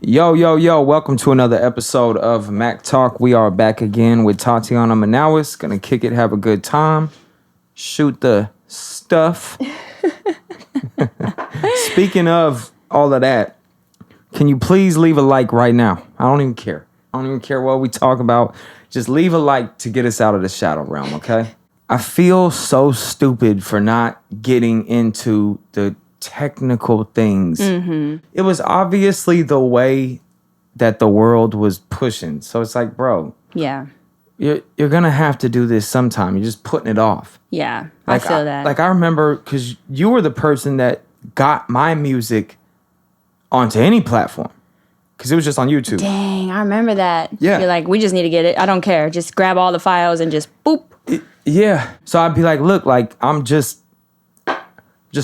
Yo, yo, yo, welcome to another episode of Mac Talk. We are back again with Tatiana Manawis. Gonna kick it, have a good time, shoot the stuff. Speaking of all of that, can you please leave a like right now? I don't even care. I don't even care what we talk about. Just leave a like to get us out of the shadow realm, okay? I feel so stupid for not getting into the technical things. Mm-hmm. It was obviously the way that the world was pushing. So it's like, bro, yeah, you're gonna have to do this sometime. You're just putting it off. Yeah, I feel that. Like I remember, because you were the person that got my music onto any platform, because it was just on YouTube. Dang, I remember that. Yeah. You're like, we just need to get it. I don't care. Just grab all the files and just boop. Yeah. So I'd be like, look, like I'm just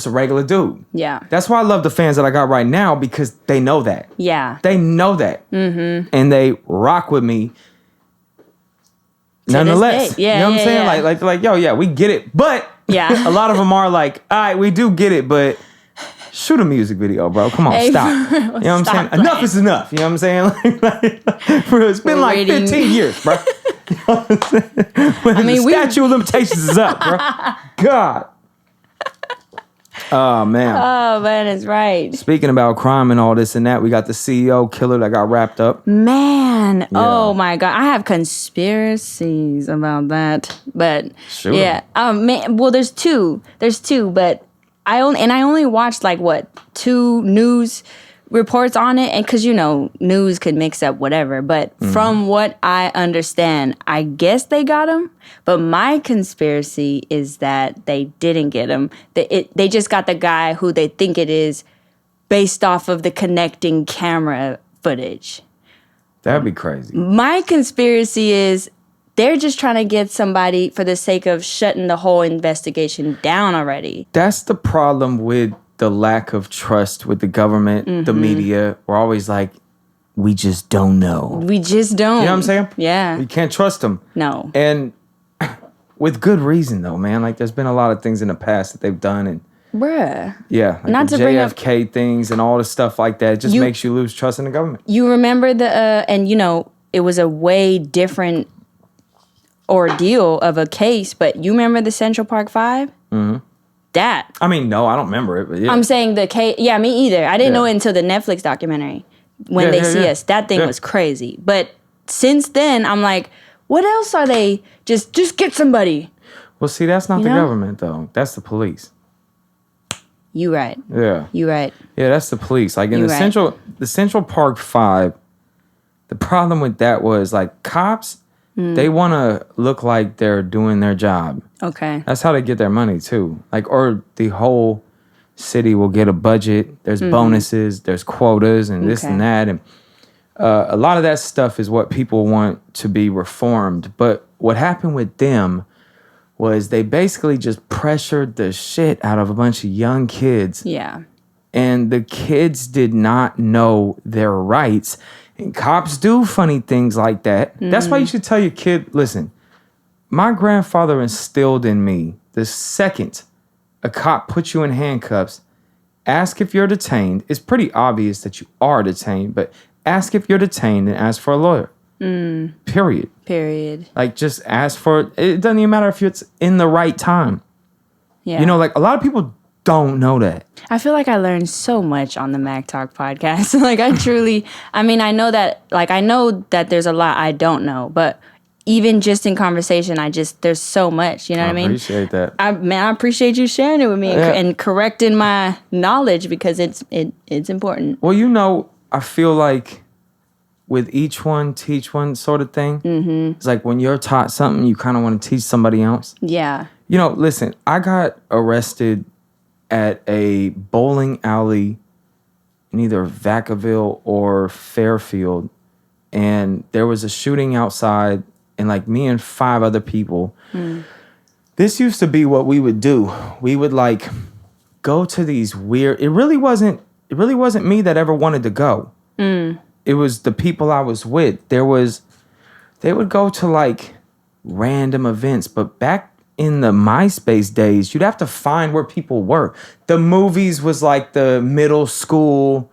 a regular dude. Yeah. That's why I love the fans that I got right now, because they know that. Yeah. They know that. Mm-hmm. And they rock with me to nonetheless. Yeah, you know what I'm saying? Yeah. Like, yo, yeah, we get it. But yeah. A lot of them are like, all right, we do get it, but shoot a music video, bro. Come on, stop. You know what I'm saying? Playing. Enough is enough. You know what I'm saying? Bro, it's been like 15 years, bro. You know what I'm saying? The statute of limitations is up, bro. God. Oh, man. Oh, man, it's right. Speaking about crime and all this and that, we got the CEO killer that got wrapped up. Man, Yeah. Oh my God. I have conspiracies about that. But Sure. Yeah. Man, well, there's two, but I only watched like two news reports on it, and because news could mix up whatever, but from what I understand, I guess they got him, but my conspiracy is that they didn't get him. They just got the guy who they think it is based off of the connecting camera footage. That'd be crazy. My conspiracy is they're just trying to get somebody for the sake of shutting the whole investigation down already. That's the problem with the lack of trust with the government, the media. We're always like, we just don't know. We just don't. You know what I'm saying? Yeah. We can't trust them. No. And with good reason, though, man. Like, there's been a lot of things in the past that they've done. And bruh. yeah. Like Not the to bring up JFK things and all the stuff like that. It just makes you lose trust in the government. You remember it was a way different ordeal of a case, but you remember the Central Park 5? Mm-hmm. That. I mean, no, I don't remember it, but yeah. I'm saying the case. Yeah, me either. I didn't know it until the Netflix documentary. When They See Us. That thing was crazy. But since then, I'm like, what else are they? Just get somebody. Well, see, that's not the government, though. That's the police. You right. Yeah. You right. Yeah, that's the police. Like in the Central Park 5, the problem with that was like cops, they want to look like they're doing their job. Okay. That's how they get their money too. Like, or the whole city will get a budget. There's bonuses, there's quotas, and this and that. And a lot of that stuff is what people want to be reformed. But what happened with them was they basically just pressured the shit out of a bunch of young kids. Yeah. And the kids did not know their rights. And cops do funny things like that. That's why you should tell your kid, listen, my grandfather instilled in me the second a cop puts you in handcuffs, ask if you're detained. It's pretty obvious that you are detained, but ask if you're detained and ask for a lawyer. Period. Like, just ask for it. It doesn't even matter if it's in the right time. Yeah. Like, a lot of people don't know that. I feel like I learned so much on the Mac Talk podcast. Like, I know that there's a lot I don't know, but even just in conversation, there's so much, you know what I mean? I appreciate that. I appreciate you sharing it with me and correcting my knowledge, because it's important. Well, I feel like with each one, teach one sort of thing. Mm-hmm. It's like when you're taught something, you kind of want to teach somebody else. Yeah. Listen, I got arrested at a bowling alley in either Vacaville or Fairfield, and there was a shooting outside, and like me and 5 other people. This used to be what we would do. We would like go to these weird. It really wasn't me that ever wanted to go. It was the people I was with. They would go to like random events, but back in the MySpace days, you'd have to find where people were. The movies was like the middle school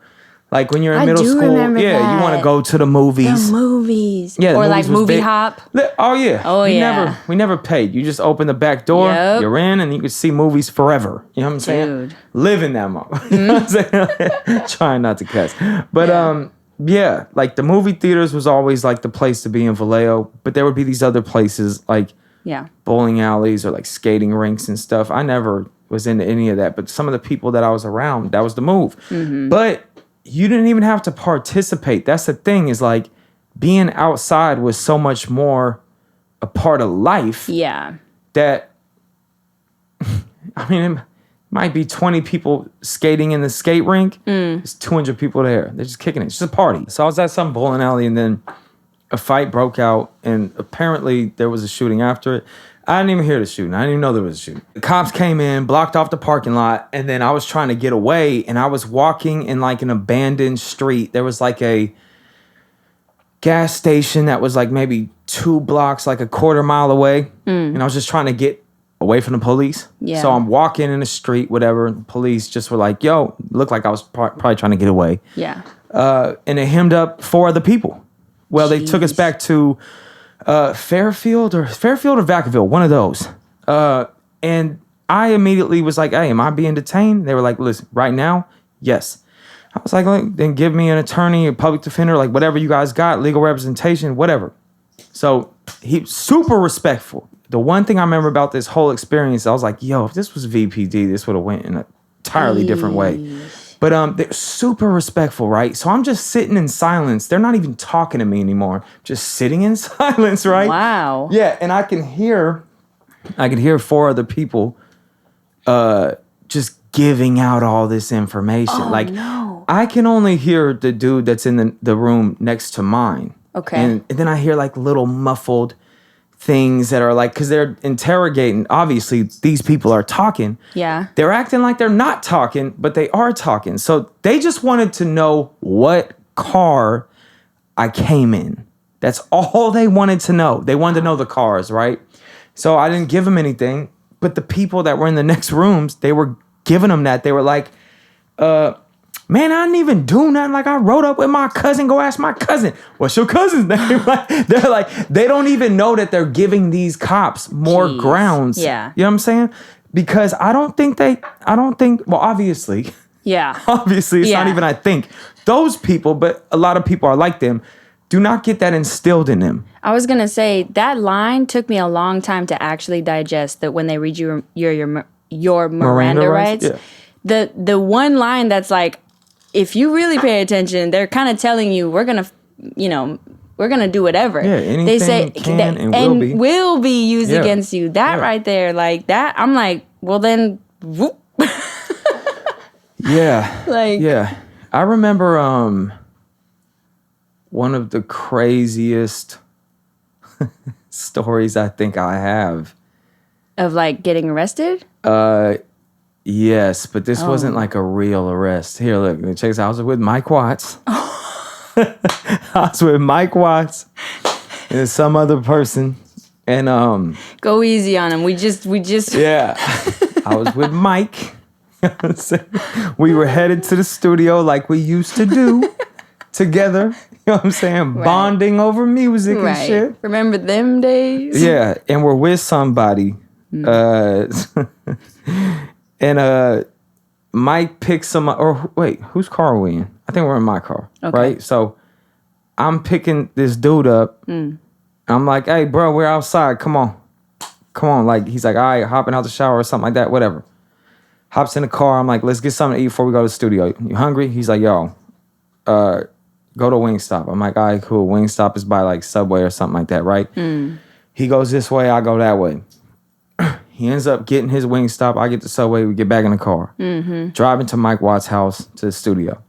Like when you're in I middle do school, remember you want to that. go to the movies. The movies. Yeah, the or movies like was movie big. hop. Oh yeah. Oh, yeah. We never paid. You just open the back door, Yep. you're in, and you could see movies forever. You know what I'm saying? Dude. Live in that moment. You know what I'm saying? Trying not to cuss. But yeah, like the movie theaters was always like the place to be in Vallejo, but there would be these other places like Yeah. bowling alleys or like skating rinks and stuff. I never was into any of that, but some of the people that I was around, that was the move. But you didn't even have to participate. That's the thing, is like being outside was so much more a part of life Yeah. that I mean, it might be 20 people skating in the skate rink. There's 200 people there. They're just kicking it. It's just a party. So I was at some bowling alley, and then a fight broke out, and apparently there was a shooting after it. I didn't even hear the shooting. I didn't even know there was a shooting. The cops came in, blocked off the parking lot, and then I was trying to get away, and I was walking in like an abandoned street. There was like a gas station that was like maybe 2 blocks, like a quarter mile away, and I was just trying to get away from the police. Yeah. So I'm walking in the street, whatever, and the police just were like, yo, looked like I was probably trying to get away. Yeah. And it hemmed up 4 other people. Well, they took us Jeez. back to Fairfield or Vacaville, one of those. And I immediately was like, hey, am I being detained? They were like, listen, right now, yes. I was like, then give me an attorney, a public defender, like whatever you guys got, legal representation, whatever. So he's super respectful. The one thing I remember about this whole experience, I was like, yo, if this was VPD, this would have went in an entirely different way. But they're super respectful, right? So I'm just sitting in silence. They're not even talking to me anymore. Just sitting in silence, right? Wow. Yeah, and I can hear 4 other people just giving out all this information. Oh, like, no. I can only hear the dude that's in the room next to mine. Okay. And then I hear like little muffled things that are like, because they're interrogating. Obviously, these people are talking. Yeah. They're acting like they're not talking, but they are talking. So they just wanted to know what car I came in. That's all they wanted to know. They wanted to know the cars, right? So I didn't give them anything. But the people that were in the next rooms, they were giving them that. They were like, man, I didn't even do nothing. Like, I rode up with my cousin. Go ask my cousin. What's your cousin's name? They're like, they don't even know that they're giving these cops more Jeez. grounds. Yeah. You know what I'm saying? Because well, obviously, Yeah. obviously, it's not Yeah. even I think. Those people, but a lot of people are like them, do not get that instilled in them. I was gonna say that line took me a long time to actually digest. That when they read you your Miranda rights, yeah. the one line that's like, if you really pay attention, they're kind of telling you we're gonna do whatever. Yeah, anything they say can and will be used Yeah. against you. That Yeah. right there, like that. I'm like, well then, whoop. Yeah. Like, Yeah. I remember one of the craziest stories I think I have. of like getting arrested. Yes, but this wasn't like a real arrest. Here, look, check this out. I was with Mike Watts. I was with Mike Watts and some other person. And Go easy on him. We just. yeah. I was with Mike. We were headed to the studio like we used to do together. You know what I'm saying? Right. Bonding over music and Right. shit. Remember them days? Yeah, and we're with somebody. And Mike picks some, or wait, whose car are we in? I think we're in my car, Okay. right? So I'm picking this dude up. I'm like, hey, bro, we're outside. Come on. Like, he's like, all right, hopping out the shower or something like that, whatever. Hops in the car. I'm like, let's get something to eat before we go to the studio. You hungry? He's like, yo, go to Wingstop. I'm like, all right, cool. Wingstop is by like Subway or something like that, right? He goes this way, I go that way. He ends up getting his Wingstop. I get the Subway. We get back in the car. Driving to Mike Watt's house to the studio.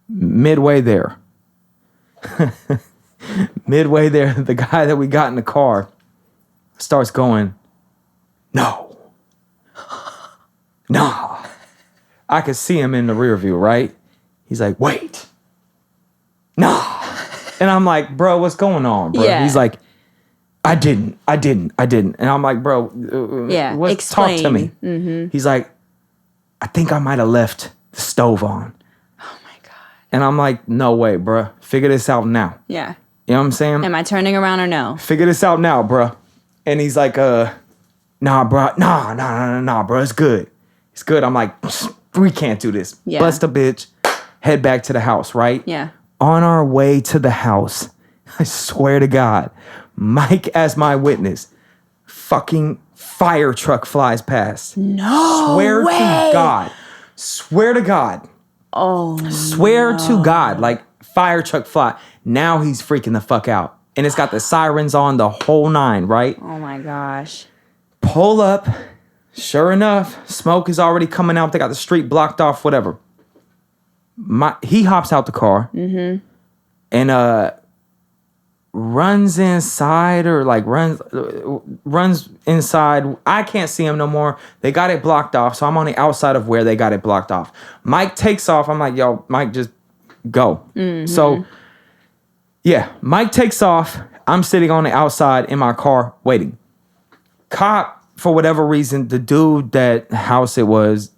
Midway there, the guy that we got in the car starts going, no. I could see him in the rear view, right? He's like, wait. No. And I'm like, bro, what's going on, bro? Yeah. He's like, I didn't. And I'm like, bro, Yeah, talk to me. explain. He's like, I think I might have left the stove on. Oh my God. And I'm like, no way, bruh. Figure this out now. Yeah. You know what I'm saying? Am I turning around or no? Figure this out now, bruh. And he's like, nah, bruh. Nah, bruh. It's good. It's good. I'm like, we can't do this. Yeah. Bust a bitch. Head back to the house, right? Yeah. On our way to the house, I swear to God, Mike as my witness, fucking fire truck flies past. No Swear way. to God. Swear to God. Oh, Swear to God. Like, fire truck fly. Now he's freaking the fuck out. And it's got the sirens on, the whole nine, right? oh my gosh. Pull up. Sure enough, smoke is already coming out. They got the street blocked off, whatever. He hops out the car and runs inside or like runs inside. I can't see him no more. They got it blocked off, so I'm on the outside of where they got it blocked off. Mike takes off. I'm like, yo, Mike, just go. So yeah, Mike takes off. I'm sitting on the outside in my car waiting. Cop, for whatever reason, the dude that house it was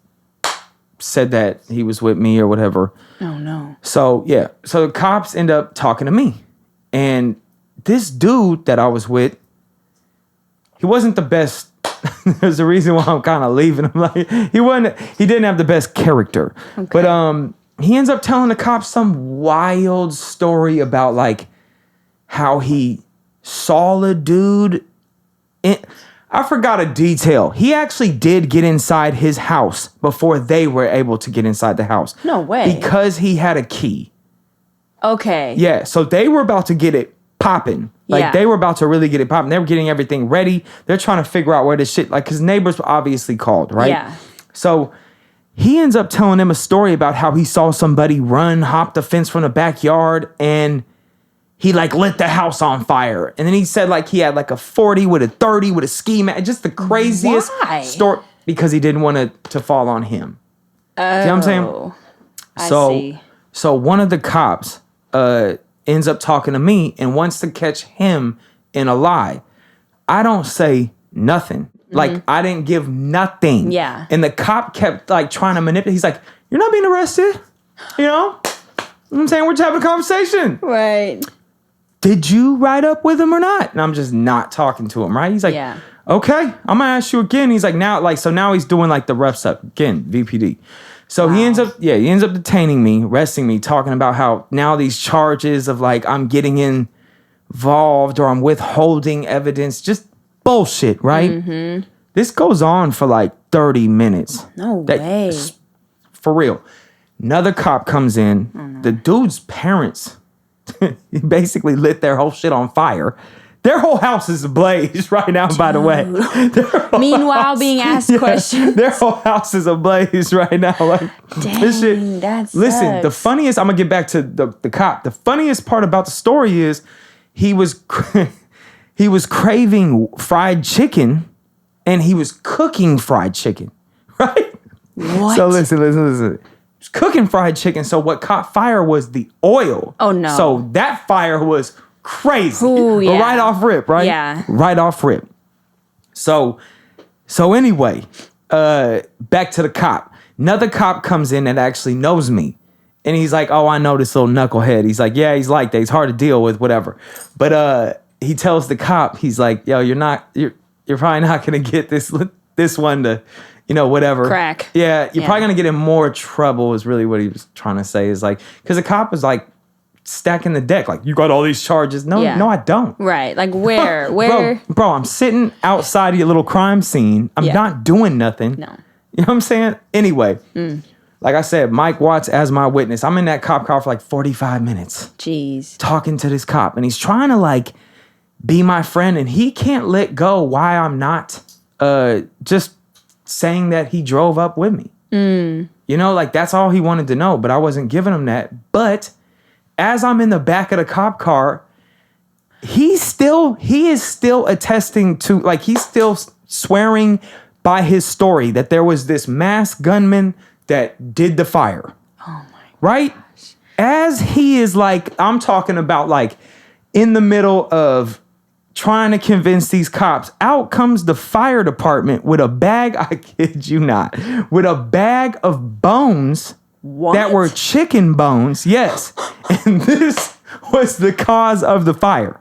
said that he was with me or whatever. Oh no. So yeah, so the cops end up talking to me. And this dude that I was with, he wasn't the best. There's a reason why I'm kind of leaving him. Like he didn't have the best character. Okay. But he ends up telling the cops some wild story about like how he saw a dude I forgot a detail. He actually did get inside his house before they were able to get inside the house. No way. Because he had a key. Okay. Yeah, so they were about to get it popping. Like, they were about to really get it popping. They were getting everything ready. They're trying to figure out where this shit, like, because neighbors obviously called, right? Yeah. So he ends up telling them a story about how he saw somebody hop the fence from the backyard, and he, like, lit the house on fire. And then he said, like, he had, like, a 40 with a 30 with a ski mat. Just the craziest story because he didn't want it to fall on him. Oh. You know what I'm saying? I see. So one of the cops ends up talking to me and wants to catch him in a lie. I don't say nothing. Like, I didn't give nothing. Yeah. And the cop kept, like, trying to manipulate. He's like, you're not being arrested. You know? I'm saying, we're just having a conversation. Right. Did you ride up with him or not? And I'm just not talking to him, right? He's like, okay, I'm gonna ask you again. He's like, now he's doing like the refs up again, VPD. So he ends up detaining me, arresting me, talking about how now these charges of like I'm getting involved or I'm withholding evidence, just bullshit, right? Mm-hmm. This goes on for like 30 minutes. No way. For real. Another cop comes in. Oh, no. The dude's parents he basically lit their whole shit on fire. Their whole house is ablaze right now, by the way. Meanwhile, being asked questions. Their whole house is ablaze right now. Like, dang, this shit. that Listen, the sucks. funniest, I'm going to get back to the cop. The funniest part about the story is he was craving fried chicken and he was cooking fried chicken, right? What? So listen. Cooking fried chicken, so what caught fire was the oil. Oh, no. So that fire was crazy. Ooh, yeah. Right off rip, right? Yeah. Right off rip. So anyway, back to the cop. Another cop comes in that actually knows me. And he's like, oh, I know this little knucklehead. He's like, yeah, he's like that. He's hard to deal with, whatever. But he tells the cop, he's like, yo, you're probably not gonna get this one to, you know, whatever. Crack. Yeah, you're probably gonna get in more trouble is really what he was trying to say. Is like, because the cop was like stacking the deck, like, you got all these charges. No, I don't. Right. Like where? Bro, I'm sitting outside of your little crime scene. I'm not doing nothing. No. You know what I'm saying? Anyway, like I said, Mike Watts as my witness. I'm in that cop car for like 45 minutes. Jeez. Talking to this cop. And he's trying to like be my friend. And he can't let go why I'm not just saying that he drove up with me. You know, like that's all he wanted to know. But I wasn't giving him that. But as I'm in the back of the cop car, he is still attesting to, like, he's still swearing by his story that there was this masked gunman that did the fire. Oh my right? Gosh. As he is like, I'm talking about like in the middle of trying to convince these cops, out comes the fire department with a bag, I kid you not, with a bag of bones that were chicken bones. Yes. And this was the cause of the fire.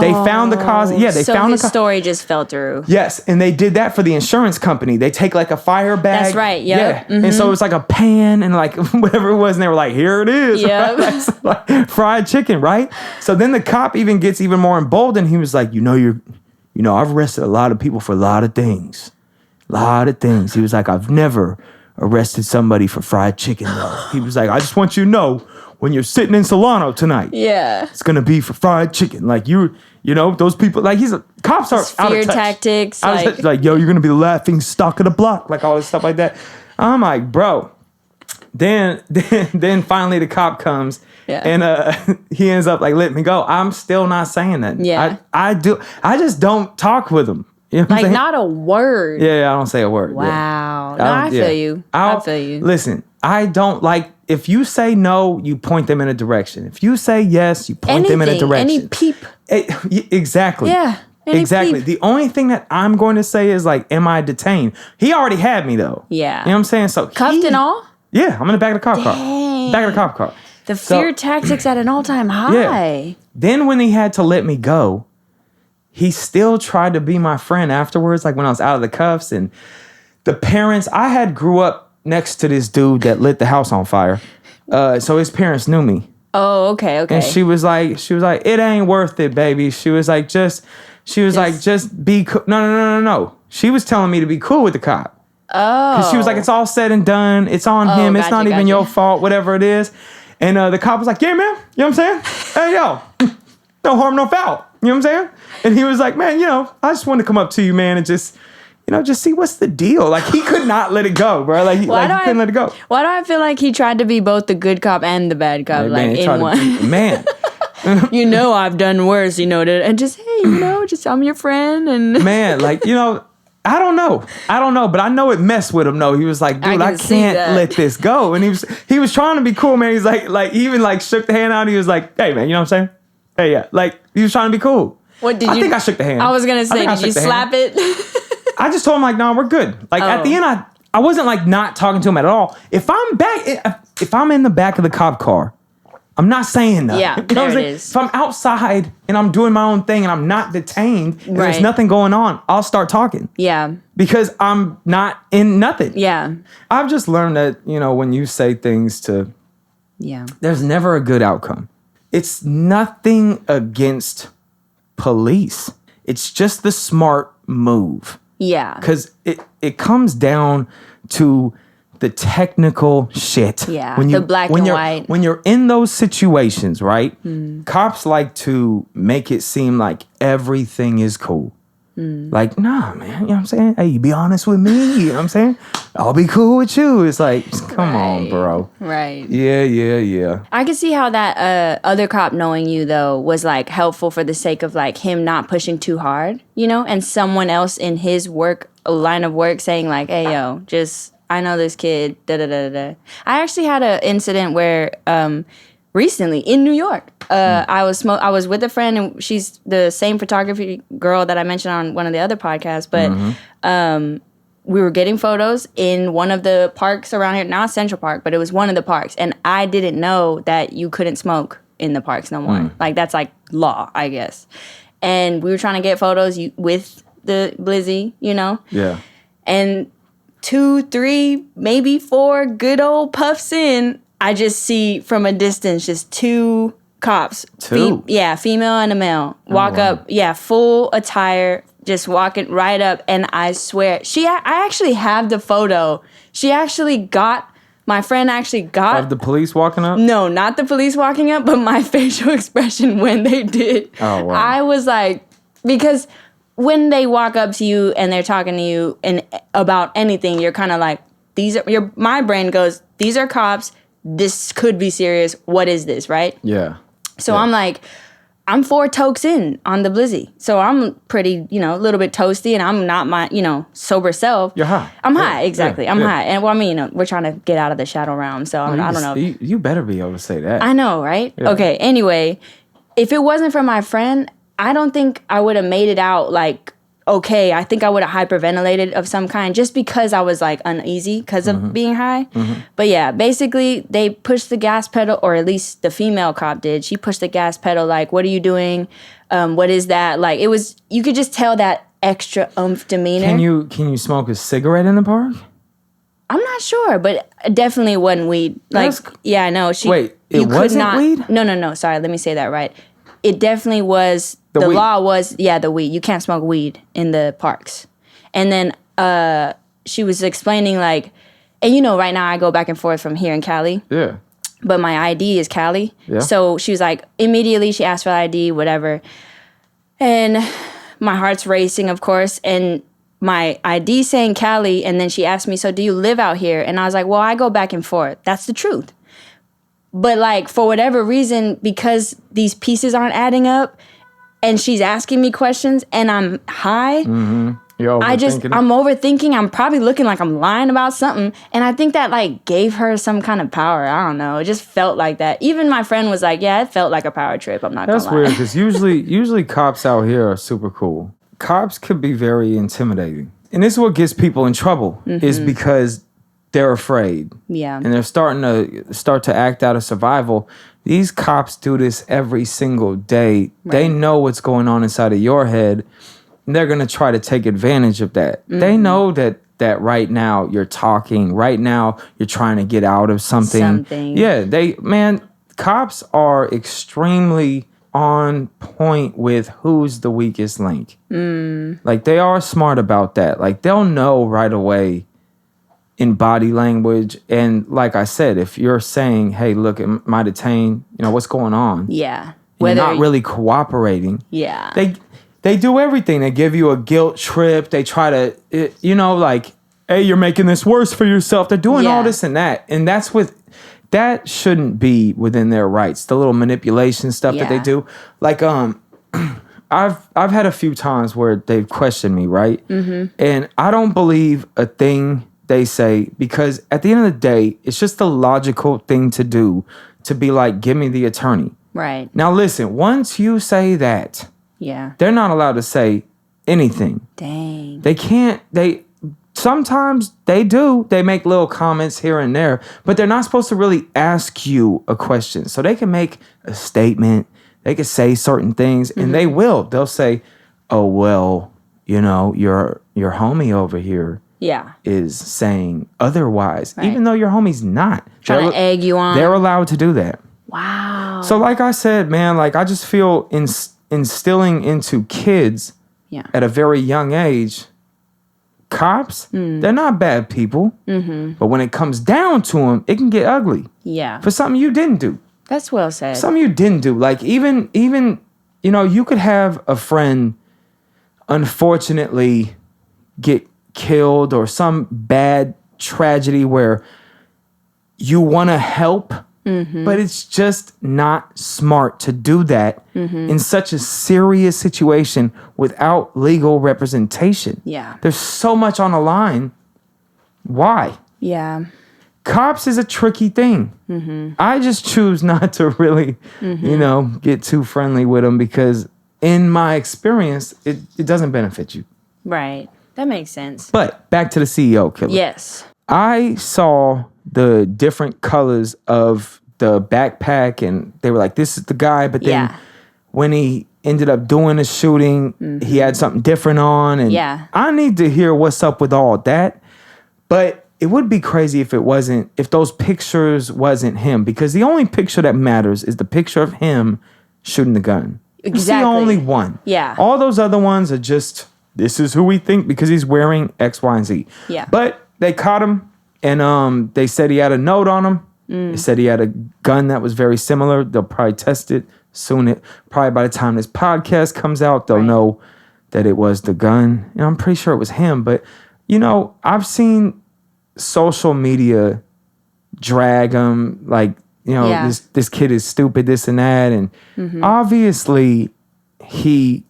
They found the cause. Yeah, they found the story just fell through. Yes, and they did that for the insurance company. They take like a fire bag. That's right. Yep. Yeah, and so it was like a pan and like whatever it was, and they were like, "Here it is." Yep. Right? So, like, fried chicken, right? So then the cop even gets even more emboldened. He was like, I've arrested a lot of people for a lot of things. He was like, "I've never arrested somebody for fried chicken though." He was like, "I just want you to know." When you're sitting in Solano tonight, it's gonna be for fried chicken. Like those people. Like cops are out of touch. Fear tactics. Like, yo, you're gonna be the laughing stock of the block. Like all this stuff like that. I'm like, bro. Then finally the cop comes, and he ends up like letting me go. I'm still not saying that. Yeah, I just don't talk with him. You know like not a word. Yeah, I don't say a word. Wow. Yeah. No, I feel you. I feel you. Listen, I don't like. If you say no, you point them in a direction. If you say yes, you point them in a direction. Any peep. Exactly. Yeah. Exactly. Peep. The only thing that I'm going to say is like, am I detained? He already had me though. Yeah. You know what I'm saying? So cuffed and all? Yeah, I'm in the back of the cop car. Back of the cop car. The fear tactics at an all-time high. Yeah. Then when he had to let me go, he still tried to be my friend afterwards, like when I was out of the cuffs. And the parents, I had grew up next to this dude that lit the house on fire. So his parents knew me. Oh, okay. And she was like, it ain't worth it, baby. She was like, just be cool. No. She was telling me to be cool with the cop. Oh. Because she was like, it's all said and done. It's on him. It's not even your fault, whatever it is. And the cop was like, yeah, man. You know what I'm saying? Hey, yo, no harm, no foul. You know what I'm saying? And he was like, man, I just wanted to come up to you, man, and just see what's the deal. Like, he could not let it go, bro. Like, he couldn't let it go. Why do I feel like he tried to be both the good cop and the bad cop, in one? Man. I've done worse, and just, hey, just I'm your friend. And man, like, I don't know, but I know it messed with him, though. He was like, dude, I can't let this go. And he was trying to be cool, man. He's like, he even like shook the hand out. He was like, hey, man, you know what I'm saying? Hey, yeah. Like, he was trying to be cool. What did I think I shook the hand. I was going to say, did you slap it? I just told him like, no, we're good. Like at the end, I wasn't like not talking to him at all. If I'm in the back of the cop car, I'm not saying nothing. Yeah, there it is. If I'm outside and I'm doing my own thing and I'm not detained and there's nothing going on, I'll start talking. Yeah. Because I'm not in nothing. Yeah. I've just learned that, when you say things there's never a good outcome. It's nothing against police. It's just the smart move. Yeah. Because it comes down to the technical shit. Yeah, the black and white. When you're in those situations, right? Cops like to make it seem like everything is cool. Like, nah, man, you know what I'm saying? Hey, you be honest with me, you know what I'm saying? I'll be cool with you. It's like, come on, bro. Right. Yeah. I could see how that other cop knowing you, though, was, like, helpful for the sake of, like, him not pushing too hard, and someone else in his line of work saying, like, hey, yo, I know this kid, da-da-da-da. I actually had an incident where recently in New York, I was with a friend, and she's the same photography girl that I mentioned on one of the other podcasts, but we were getting photos in one of the parks around here, not Central Park, but it was one of the parks, and I didn't know that you couldn't smoke in the parks no more. Like, that's like law, I guess. And we were trying to get photos with the Blizzy, Yeah. And 2, 3, maybe 4 good old puffs in, I just see from a distance just 2 cops. Two? Female and a male. Walk up, full attire, just walking right up. And I swear, I actually have the photo. My friend actually got... Of the police walking up? No, not the police walking up, but my facial expression when they did. Oh, wow. I was like... Because when they walk up to you and they're talking to you about anything, you're kind of like, my brain goes, these are cops. This could be serious. What is this, right? Yeah. So I'm like, I'm 4 tokes in on the Blizzy. So I'm pretty, a little bit toasty, and I'm not my, sober self. You're high. I'm high, exactly. I'm high. And we're trying to get out of the shadow realm. So I don't know. You better be able to say that. I know, right? Yeah. Okay, anyway, if it wasn't for my friend, I don't think I would have made it out, like, okay. I think I would have hyperventilated of some kind just because I was like uneasy because of being high. But yeah, basically they pushed the gas pedal, or at least the female cop did. She pushed the gas pedal like, what are you doing? What is that? Like, it was, you could just tell that extra oomph demeanor. Can you smoke a cigarette in the park? I'm not sure, but definitely wasn't weed. Like, yeah, I know. Wait, it wasn't weed? No. Sorry, let me say that right. It definitely was. The law was, the weed. You can't smoke weed in the parks. And then she was explaining like, and you know, right now I go back and forth from here in Cali. Yeah. But my ID is Cali. Yeah. So she was like, immediately she asked for the ID, whatever. And my heart's racing, of course. And my ID saying Cali, and then she asked me, so do you live out here? And I was like, well, I go back and forth. That's the truth. But like, for whatever reason, because these pieces aren't adding up, and she's asking me questions, and I'm high, I'm overthinking. I'm probably looking like I'm lying about something. And I think that like gave her some kind of power. I don't know. It just felt like that. Even my friend was like, yeah, it felt like a power trip. I'm not gonna lie. That's weird, because usually cops out here are super cool. Cops could be very intimidating. And this is what gets people in trouble, is because they're afraid. Yeah. And they're starting to act out of survival. These cops do this every single day. Right. They know what's going on inside of your head. And they're going to try to take advantage of that. They know that right now you're talking. Right now you're trying to get out of something. Yeah, cops are extremely on point with who's the weakest link. Like, they are smart about that. Like, they'll know right away in body language. And like I said, if you're saying, hey, look, am I detained? You know, what's going on? Yeah. You're not really cooperating. Yeah. They do everything. They give you a guilt trip. They try to, like, hey, you're making this worse for yourself. They're doing all this and that. And that shouldn't be within their rights. The little manipulation stuff that they do. Like, I've had a few times where they've questioned me, right? And I don't believe a thing they say, because at the end of the day, it's just the logical thing to do, to be like, give me the attorney. Right. Now listen, once you say that, they're not allowed to say anything. Dang. They can't, sometimes they do. They make little comments here and there, but they're not supposed to really ask you a question. So they can make a statement. They can say certain things, and they will. They'll say, oh, well, your homie over here is saying otherwise, even though your homie's not. Trying to egg you on. They're allowed to do that. Wow. So like I said, man, like, I just feel instilling into kids at a very young age, cops, they're not bad people. But when it comes down to them, it can get ugly. Yeah. For something you didn't do. That's well said. Something you didn't do. Like, even you could have a friend unfortunately get killed, or some bad tragedy where you want to help, but it's just not smart to do that in such a serious situation without legal representation. Yeah. There's so much on the line. Why? Yeah. Cops is a tricky thing. I just choose not to really, get too friendly with them, because in my experience, it doesn't benefit you. Right. That makes sense. But back to the CEO killer. Yes. I saw the different colors of the backpack, and they were like, this is the guy. But then when he ended up doing the shooting, he had something different on. And I need to hear what's up with all that. But it would be crazy if those pictures wasn't him, because the only picture that matters is the picture of him shooting the gun. Exactly. It's the only one. Yeah. All those other ones are just, this is who we think because he's wearing X, Y, and Z. Yeah. But they caught him, and they said he had a note on him. They said he had a gun that was very similar. They'll probably test it soon. Probably by the time this podcast comes out, they'll know that it was the gun. And I'm pretty sure it was him. But, I've seen social media drag him like, this kid is stupid, this and that. And obviously he's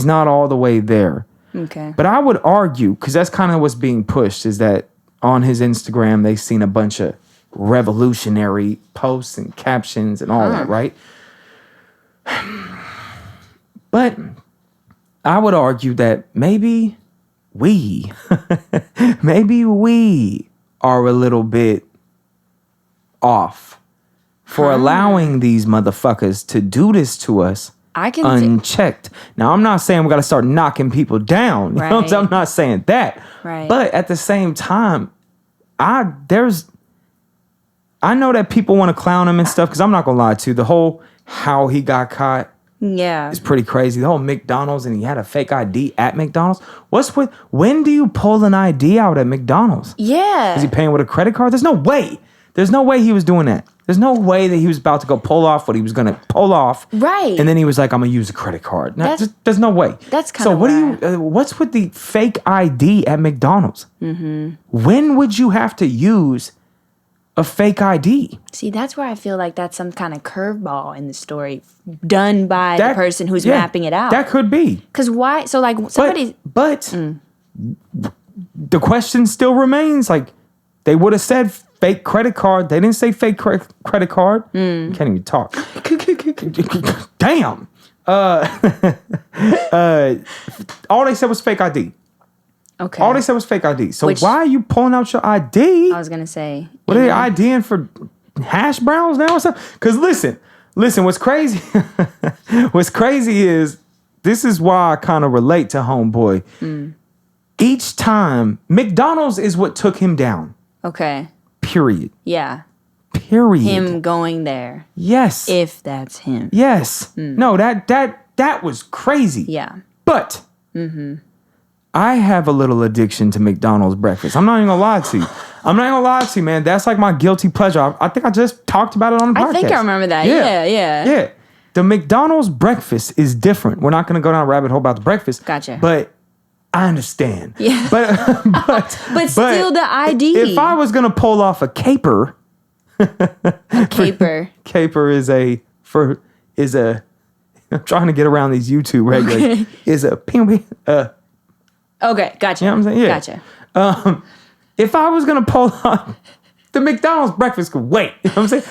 not all the way there. Okay. But I would argue, because that's kind of what's being pushed, is that on his Instagram, they've seen a bunch of revolutionary posts and captions and all that, right? But I would argue that maybe we, maybe we are a little bit off for allowing these motherfuckers to do this to us I can unchecked. Now, I'm not saying we got to start knocking people down. You know what I'm saying? I'm not saying that. Right. But at the same time, I know that people want to clown him and stuff, because I'm not going to lie to you. The whole how he got caught is pretty crazy. The whole McDonald's, and he had a fake ID at McDonald's. When do you pull an ID out at McDonald's? Yeah. Is he paying with a credit card? There's no way. There's no way he was doing that. There's no way that he was about to go pull off what he was going to pull off. Right. And then he was like, I'm going to use a credit card. No, there's no way. That's kind so of what's with the fake ID at McDonald's? Mm-hmm. When would you have to use a fake ID? See, that's where I feel like that's some kind of curveball in the story done by the person who's mapping it out. That could be. Because why? So like somebody. But the question still remains, like, they would have said fake credit card. They didn't say fake credit card. You can't even talk. Damn. All they said was fake ID. Okay. All they said was fake ID. So why are you pulling out your ID? I was gonna say. What are they IDing for? Hash browns now or something? Because listen. What's crazy? What's crazy is, this is why I kind of relate to homeboy. Each time, McDonald's is what took him down. Okay. Period. Yeah. Period. Him going there. Yes. If that's him. Yes. No, that was crazy. Yeah. But I have a little addiction to McDonald's breakfast. I'm not even gonna lie to you. Man. That's like my guilty pleasure. I think I just talked about it on the podcast. I think I remember that. Yeah. The McDonald's breakfast is different. We're not gonna go down a rabbit hole about the breakfast. Gotcha. But I understand. Yeah. But still the ID. If I was gonna pull off a caper, caper is a I'm trying to get around these YouTube regulations. Is a okay, gotcha. You know what I'm saying? Yeah. Gotcha. If I was gonna pull off the McDonald's breakfast, could wait. You know what I'm saying?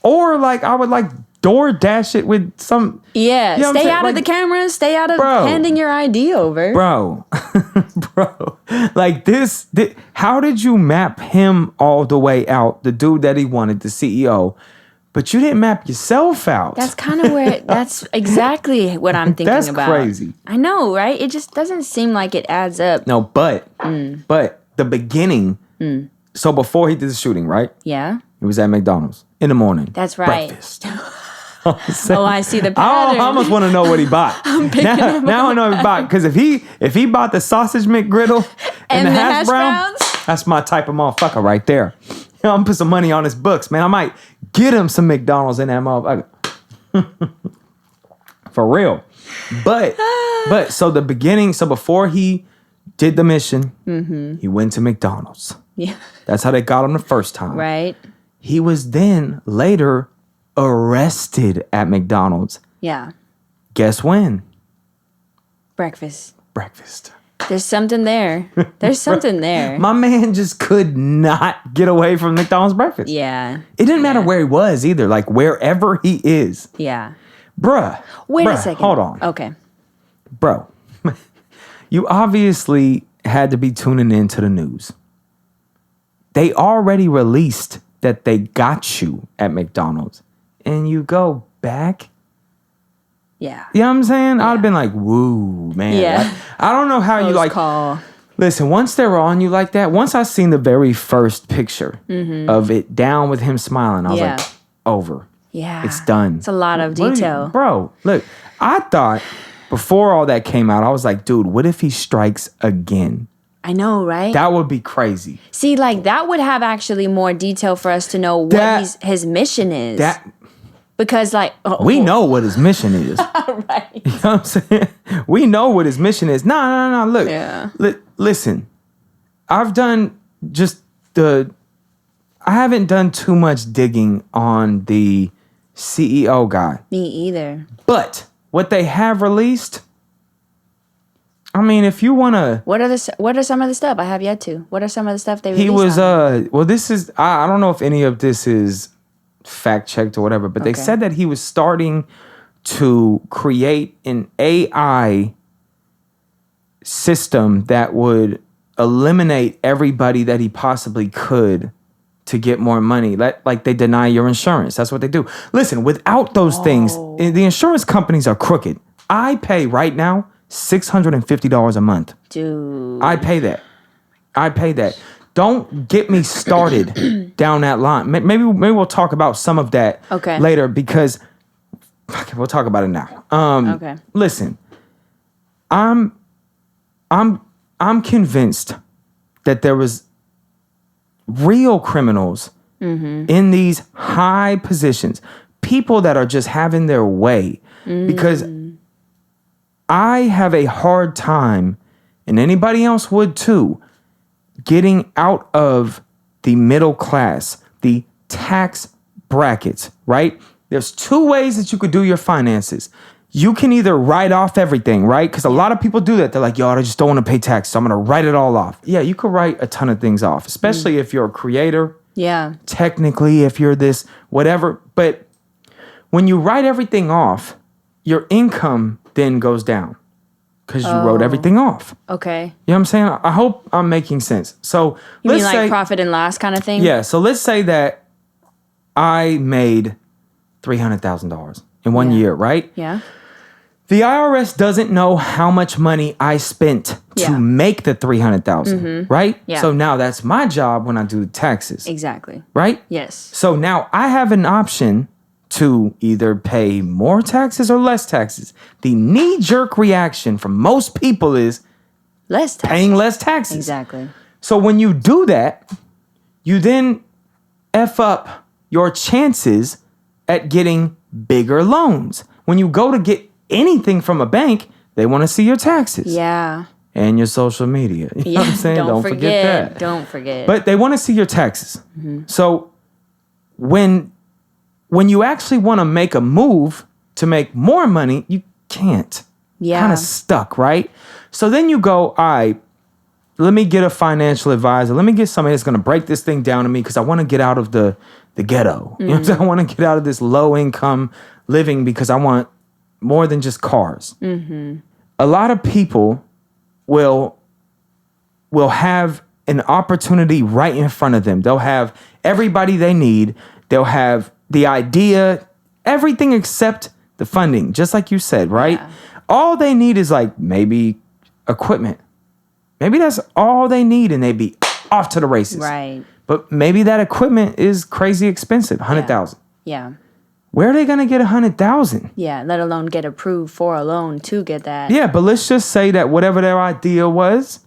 Or like I would like DoorDash it with some. Yeah, you know stay out of the cameras. Stay out of handing your ID over, bro. Like this. How did you map him all the way out? The dude that he wanted, the CEO. But you didn't map yourself out. That's kind of where. That's exactly what I'm thinking that's about. That's crazy. I know, right? It just doesn't seem like it adds up. No, but the beginning. So before he did the shooting, right? Yeah. He was at McDonald's in the morning. That's right. Breakfast. Oh, I see the pattern. I almost want to know what he bought. now I know what he bought, because if he bought the sausage McGriddle and the hash browns, that's my type of motherfucker right there. I'm gonna put some money on his books, man. I might get him some McDonald's in that motherfucker. For real. But so the beginning, so before he did the mission, he went to McDonald's. Yeah. That's how they got him the first time. Right. He was then later arrested at McDonald's. Yeah. Guess when? Breakfast. There's something there. There's something there. My man just could not get away from McDonald's breakfast. Yeah. It didn't matter where he was either. Like, wherever he is. Yeah. Bruh. Wait a second. Hold on. Okay. Bro. You obviously had to be tuning into the news. They already released that they got you at McDonald's. And you go back? Yeah. You know what I'm saying? Yeah. I'd have been like, woo, man. Yeah. Like, I don't know how you like. Call. Listen, once they're on you like that, once I seen the very first picture of it down with him smiling, I was like, over. Yeah. It's done. It's a lot of detail. Bro, look, I thought before all that came out, I was like, dude, what if he strikes again? I know, right? That would be crazy. See, like, that would have actually more detail for us to know what his mission is. Because, like... we know what his mission is. Right. You know what I'm saying? We know what his mission is. No. Look. Yeah. Listen. I've done I haven't done too much digging on the CEO guy. Me either. But what they have released... I mean, if you want to... What are some of the stuff? I have yet to. What are some of the stuff they released? He was... well, this is... I don't know if any of this is fact-checked or whatever, but they said that he was starting to create an AI system that would eliminate everybody that he possibly could to get more money. Like they deny your insurance. That's what they do. Listen, without those things, the insurance companies are crooked. I pay right now $650 a month. Dude. I pay that. Don't get me started down that line. Maybe we'll talk about some of that later because we'll talk about it now. Okay. Listen, I'm convinced that there was real criminals in these high positions, people that are just having their way, because I have a hard time, and anybody else would too, getting out of the middle class, the tax brackets, right? There's two ways that you could do your finances. You can either write off everything, right? Because a lot of people do that. They're like, yo, I just don't want to pay tax, so I'm going to write it all off. Yeah, you could write a ton of things off, especially if you're a creator. Yeah. Technically, if you're this, whatever. But when you write everything off, your income then goes down because you wrote everything off. Okay. You know what I'm saying? I hope I'm making sense. So you mean like profit and loss kind of thing? Yeah. So let's say that I made $300,000 in 1 year, right? Yeah. The IRS doesn't know how much money I spent to make the $300,000, right? Yeah. So now that's my job when I do the taxes. Exactly. Right? Yes. So now I have an option to either pay more taxes or less taxes. The knee-jerk reaction from most people is less taxes. Paying less taxes. Exactly. So when you do that, you then F up your chances at getting bigger loans. When you go to get anything from a bank, they want to see your taxes. Yeah. And your social media. You know what I'm saying? Don't forget that. Don't forget. But they want to see your taxes. So when you actually want to make a move to make more money, you can't. Yeah. Kind of stuck, right? So then you go, all right, let me get a financial advisor. Let me get somebody that's going to break this thing down to me because I want to get out of the ghetto. You know what I'm saying? I want to get out of this low income living because I want more than just cars. A lot of people will have an opportunity right in front of them. They'll have everybody they need. They'll have the idea, everything except the funding, just like you said, right? Yeah. All they need is like maybe equipment. Maybe that's all they need and they'd be off to the races. Right. But maybe that equipment is crazy expensive, $100,000. Yeah. Where are they going to get $100,000? Yeah, let alone get approved for a loan to get that. Yeah, but let's just say that whatever their idea was,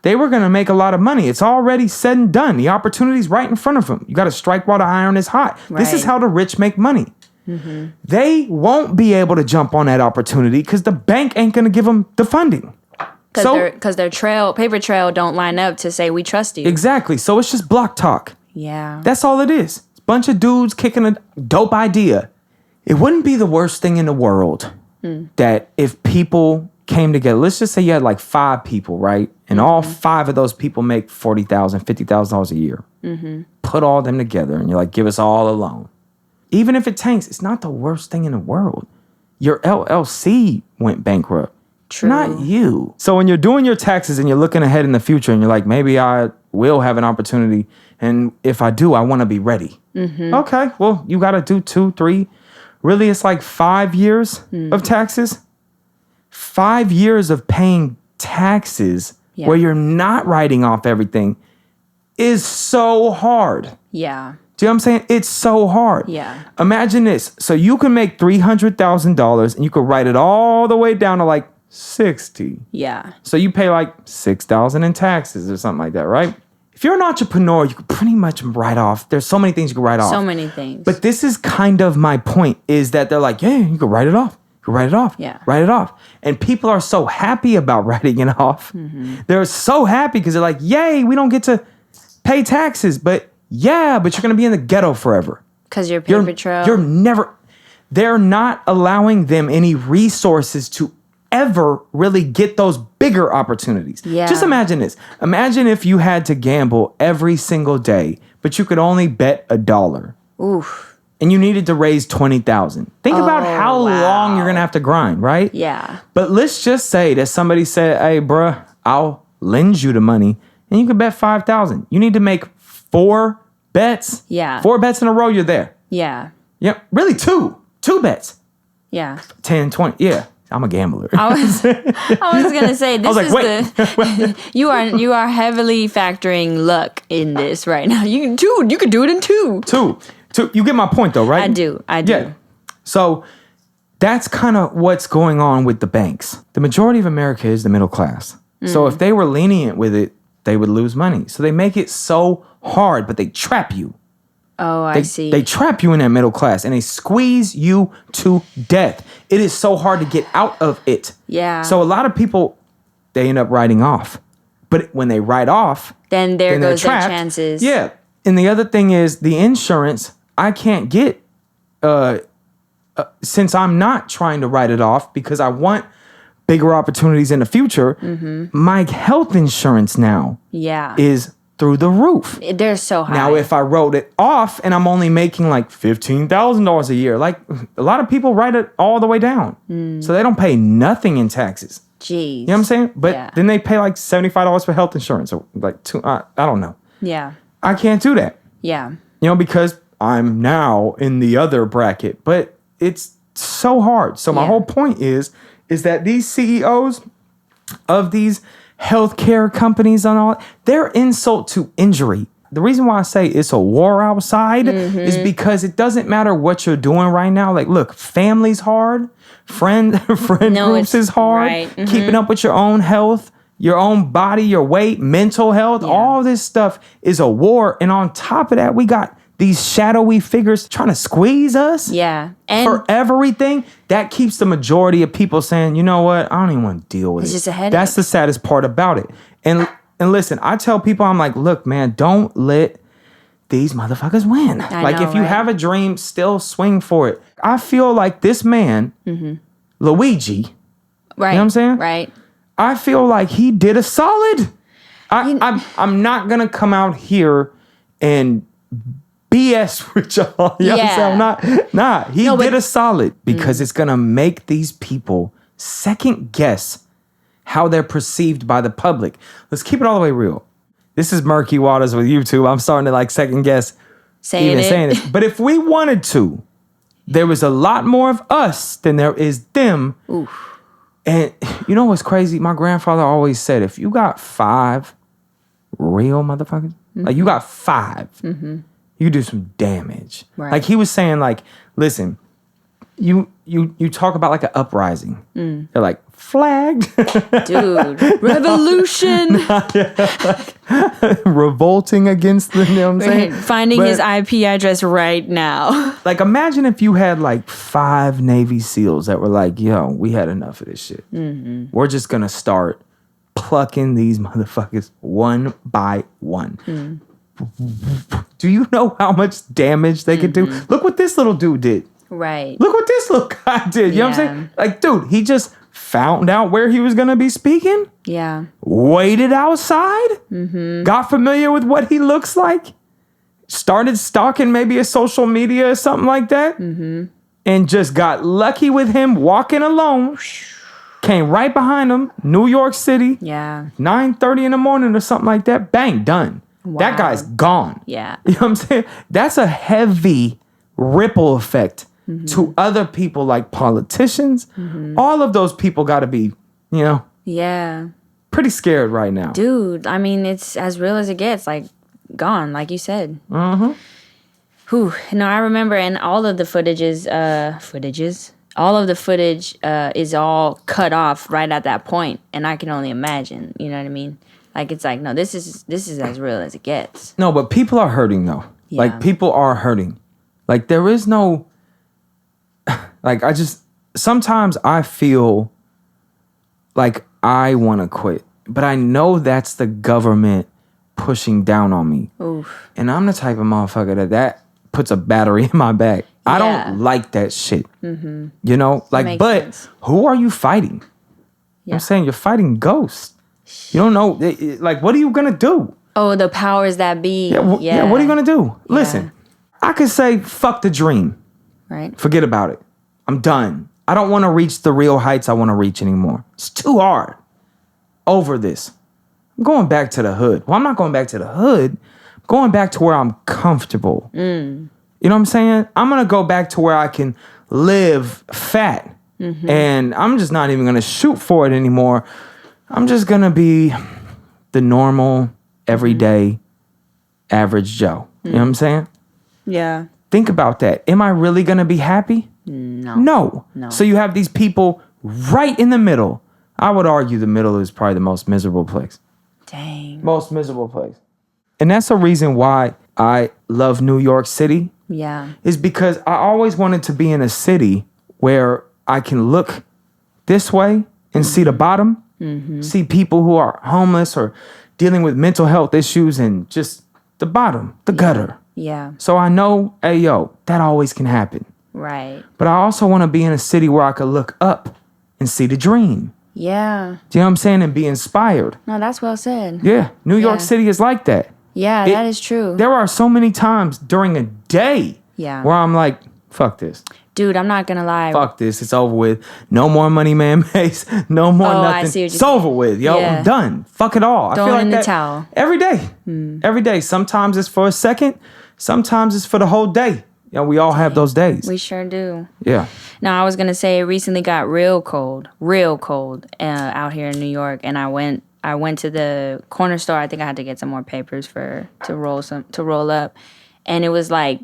they were going to make a lot of money. It's already said and done. The opportunity's right in front of them. You got to strike while the iron is hot. Right. This is how the rich make money. They won't be able to jump on that opportunity because the bank ain't going to give them the funding. Because their paper trail don't line up to say we trust you. Exactly. So it's just block talk. Yeah. That's all it is. It's a bunch of dudes kicking a dope idea. It wouldn't be the worst thing in the world that if people came together, let's just say you had like 5 people, right? And all 5 of those people make $40,000, $50,000 a year. Put all them together and you're like, give us all a loan. Even if it tanks, it's not the worst thing in the world. Your LLC went bankrupt. True. Not you. So when you're doing your taxes and you're looking ahead in the future and you're like, maybe I will have an opportunity. And if I do, I want to be ready. Okay, well, you got to do 2, 3. Really, it's like 5 years of taxes. 5 years of paying taxes where you're not writing off everything is so hard. Yeah. Do you know what I'm saying? It's so hard. Yeah. Imagine this. So you can make $300,000 and you could write it all the way down to like 60. Yeah. So you pay like $6,000 in taxes or something like that, right? If you're an entrepreneur, you could pretty much write off. There's so many things you can write off. So many things. But this is kind of my point is that they're like, yeah, you can write it off. You can write it off. Yeah. Write it off. And people are so happy about writing it off. They're so happy because they're like, yay, we don't get to pay taxes. But yeah, but you're going to be in the ghetto forever. Because your paper trail. They're not allowing them any resources to ever really get those bigger opportunities. Yeah. Just imagine this. Imagine if you had to gamble every single day, but you could only bet $1. Oof. and you needed to raise 20,000. Think about how long you're going to have to grind, right? Yeah. But let's just say that somebody said, hey, bruh, I'll lend you the money and you can bet 5,000. You need to make 4 bets. Yeah. 4 bets in a row, you're there. Yeah. Yeah, really 2 bets. Yeah. 10, 20. Yeah, I'm a gambler. I was gonna say this like, is the you are heavily factoring luck in this right now. You could do it in 2. 2. You get my point though, right? I do. Yeah. So that's kind of what's going on with the banks. The majority of America is the middle class. So if they were lenient with it, they would lose money. So they make it so hard, but they trap you. Oh, I see. They trap you in that middle class and they squeeze you to death. It is so hard to get out of it. Yeah. So a lot of people, they end up writing off. But when they write off, then there they're goes their trapped. chances. Yeah. And the other thing is the insurance, I can't get since I'm not trying to write it off because I want bigger opportunities in the future. My health insurance now is through the roof. They're so high. Now, if I wrote it off and I'm only making like $15,000 a year, like a lot of people write it all the way down. So they don't pay nothing in taxes. Jeez. You know what I'm saying? But then they pay like $75 for health insurance or like I don't know. Yeah. I can't do that. Yeah. You know, because I'm now in the other bracket, but it's so hard. So my whole point is that these CEOs of these healthcare companies and all, they're insult to injury. The reason why I say it's a war outside is because it doesn't matter what you're doing right now. Like, look, family's hard. Friend groups is hard. Right. Keeping up with your own health, your own body, your weight, mental health, all this stuff is a war. And on top of that, we got these shadowy figures trying to squeeze us for everything. That keeps the majority of people saying, you know what, I don't even want to deal with it. It's just a headache. That's the saddest part about it. And listen, I tell people, I'm like, look, man, don't let these motherfuckers win. If you have a dream, still swing for it. I feel like this man, Luigi, right. You know what I'm saying? Right. I feel like he did a solid. I'm not going to come out here and BS with y'all. You know what I'm saying? He did a solid because it's going to make these people second guess how they're perceived by the public. Let's keep it all the way real. This is murky waters with YouTube. I'm starting to second guess saying this. But if we wanted to, there was a lot more of us than there is them. Oof. And you know what's crazy? My grandfather always said, if you got 5 real motherfuckers, like you got 5, you do some damage. Right. Like he was saying, listen, you talk about like an uprising. They're like, flagged. Dude, revolution. Revolting against them, you know what I'm saying? Finding his IP address right now. Like, imagine if you had 5 Navy SEALs that were like, yo, we had enough of this shit. We're just going to start plucking these motherfuckers one by one. Do you know how much damage they could do? Look what this little dude did. Right. Look what this little guy did. You know what I'm saying? Dude, he just found out where he was going to be speaking. Yeah. Waited outside. Got familiar with what he looks like. Started stalking maybe a social media or something like that. And just got lucky with him walking alone. Came right behind him. New York City. Yeah. 9:30 in the morning or something like that. Bang, done. Wow. That guy's gone. Yeah. You know what I'm saying? That's a heavy ripple effect to other people like politicians. All of those people got to be, Yeah. pretty scared right now. Dude, I mean, it's as real as it gets, gone, like you said. Whew. No, I remember, and all of the all of the footage is all cut off right at that point, and I can only imagine, you know what I mean? It's no, this is as real as it gets. No, but people are hurting though. Yeah. People are hurting. There is no, sometimes I feel like I want to quit, but I know that's the government pushing down on me. Oof. And I'm the type of motherfucker that puts a battery in my back. I don't like that shit. You know, makes but sense. who are you fighting? I'm saying you're fighting ghosts. You don't know, what are you going to do? Oh, the powers that be. What are you going to do? Listen, I could say, fuck the dream. Right. Forget about it. I'm done. I don't want to reach the real heights I want to reach anymore. It's too hard. Over this. I'm going back to the hood. Well, I'm not going back to the hood. I'm going back to where I'm comfortable. You know what I'm saying? I'm going to go back to where I can live fat. And I'm just not even going to shoot for it anymore. I'm just going to be the normal, everyday, average Joe. You know what I'm saying? Yeah. Think about that. Am I really going to be happy? No. So you have these people right in the middle. I would argue the middle is probably the most miserable place. Dang. Most miserable place. And that's a reason why I love New York City. Yeah. Is because I always wanted to be in a city where I can look this way and see the bottom, see people who are homeless or dealing with mental health issues and just the bottom, the gutter. Yeah. So I know, hey, yo, that always can happen. Right. But I also want to be in a city where I could look up and see the dream. Yeah. Do you know what I'm saying? And be inspired. No, that's well said. Yeah. New York City is like that. Yeah, that is true. There are so many times during a day where I'm like, fuck this. Dude, I'm not going to lie. Fuck this. It's over with. No more money, man. Mase. No more nothing. I see what it's over with. Yo, I'm done. Fuck it all. Throwing I feel like in the that towel. every day. Every day. Sometimes it's for a second. Sometimes it's for the whole day. You know, we all have those days. We sure do. Yeah. Now, I was going to say it recently got real cold out here in New York. And I went to the corner store. I think I had to get some more papers to roll up. And it was like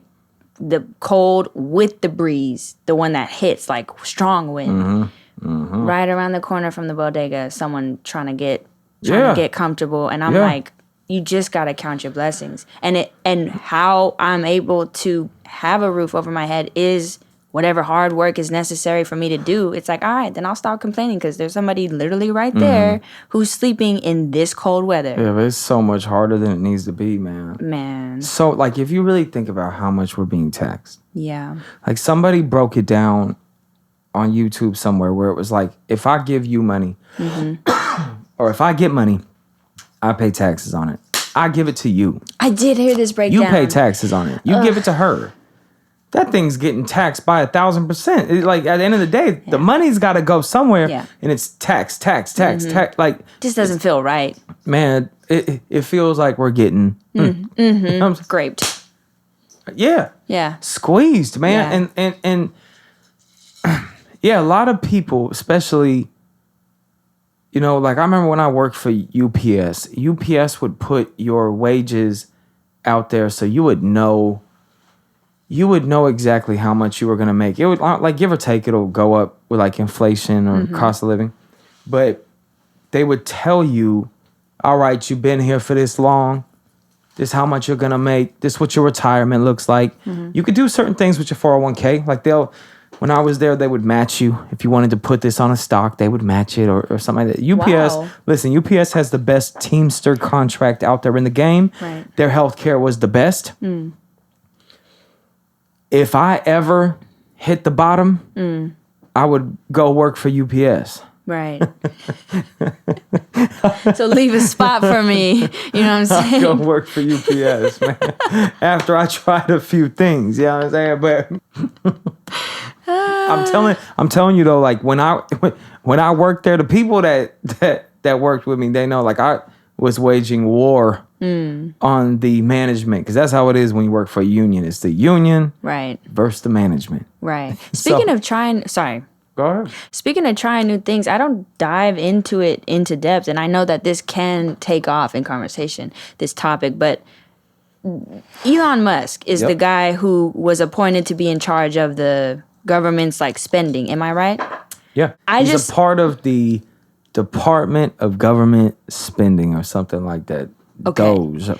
the cold with the breeze, the one that hits like strong wind. Right around the corner from the bodega, someone trying to get comfortable. And I'm like, you just got to count your blessings. And how I'm able to have a roof over my head is whatever hard work is necessary for me to do. It's like, all right, then I'll stop complaining because there's somebody literally right there who's sleeping in this cold weather. Yeah, but it's so much harder than it needs to be, man. Man. So, like, if you really think about how much we're being taxed. Yeah. Like, somebody broke it down on YouTube somewhere where it was like, if I give you money, or if I get money, I pay taxes on it. I give it to you. I did hear this breakdown. You pay taxes on it. You give it to her. That thing's getting taxed by 1,000%. Like, at the end of the day, the money's got to go somewhere, and it's tax. Like, just doesn't feel right. Man, it feels like we're getting Scraped. Yeah, squeezed, man. Yeah. And yeah, a lot of people, especially, you know, like I remember when I worked for UPS would put your wages out there so you would know exactly how much you were going to make. It would, like, give or take, it'll go up with like inflation or cost of living. But they would tell you, all right, you've been here for this long. This is how much you're going to make. This is what your retirement looks like. You could do certain things with your 401k. Like when I was there, they would match you. If you wanted to put this on a stock, they would match it or something like that. UPS, listen, UPS has the best Teamster contract out there in the game. Right. Their healthcare was the best. If I ever hit the bottom, I would go work for UPS. Right. So leave a spot for me. You know what I'm saying? I'd go work for UPS, man. After I tried a few things, you know what I'm saying? But I'm telling you though, like when I worked there, the people that worked with me, they know like I was waging war on the management, because that's how it is when you work for a union. It's the union versus the management. Right. Speaking of trying new things, I don't dive into depth, and I know that this can take off in conversation, this topic, but Elon Musk is the guy who was appointed to be in charge of the government's like spending. Am I right? Yeah. He's a part of the Department of Government Spending or something like that. Okay. Doge.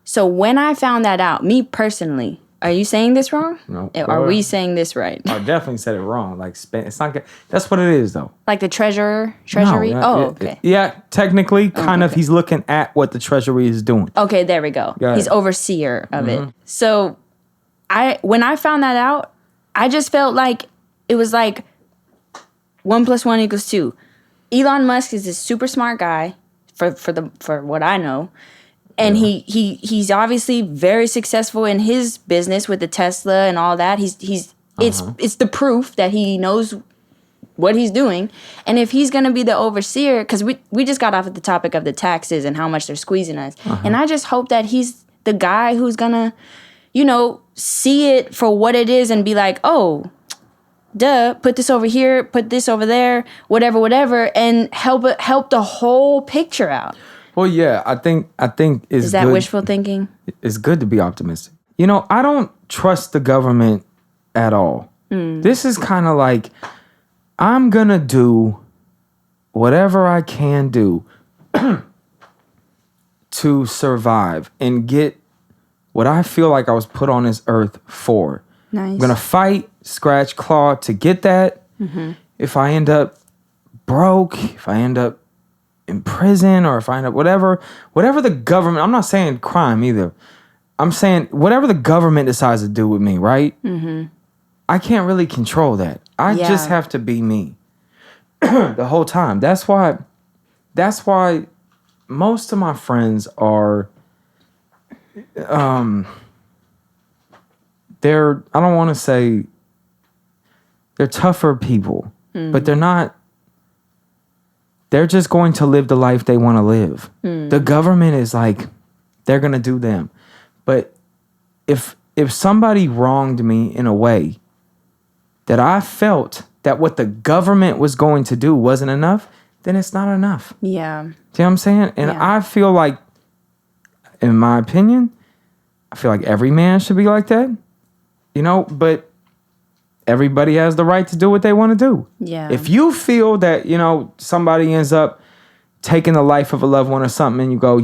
So when I found that out, me personally, are you saying this wrong? No. Are we saying this right? I definitely said it wrong. Like it's not good. That's what it is though. Like the treasury? No, okay. Yeah, technically, kind of. He's looking at what the treasury is doing. Okay, there we go. He's overseer of it. So when I found that out, I just felt like it was like 1 + 1 = 2. Elon Musk is this super smart guy for what I know. And he's obviously very successful in his business with the Tesla and all that. It's the proof that he knows what he's doing. And if he's going to be the overseer, because we just got off at the topic of the taxes and how much they're squeezing us. And I just hope that he's the guy who's going to, see it for what it is and be like, oh, duh, put this over here, put this over there, whatever, and help the whole picture out. Well, yeah, I think is that good. Wishful thinking? It's good to be optimistic. I don't trust the government at all. This is kind of like, I'm going to do whatever I can do to survive and get what I feel like I was put on this earth for. Nice. I'm going to fight, scratch, claw to get that. If I end up broke, if I end up in prison, or if I end up whatever the government, I'm not saying crime either. I'm saying whatever the government decides to do with me, right? I can't really control that. I just have to be me the whole time. That's why most of my friends are, I don't want to say they're tougher people, but they're not. They're just going to live the life they want to live. The government is like, they're going to do them. But if somebody wronged me in a way that I felt that what the government was going to do wasn't enough, then it's not enough. Yeah. See what I'm saying? And I feel like, in my opinion, I feel like every man should be like that. But everybody has the right to do what they want to do. Yeah. If you feel that, somebody ends up taking the life of a loved one or something, and you go,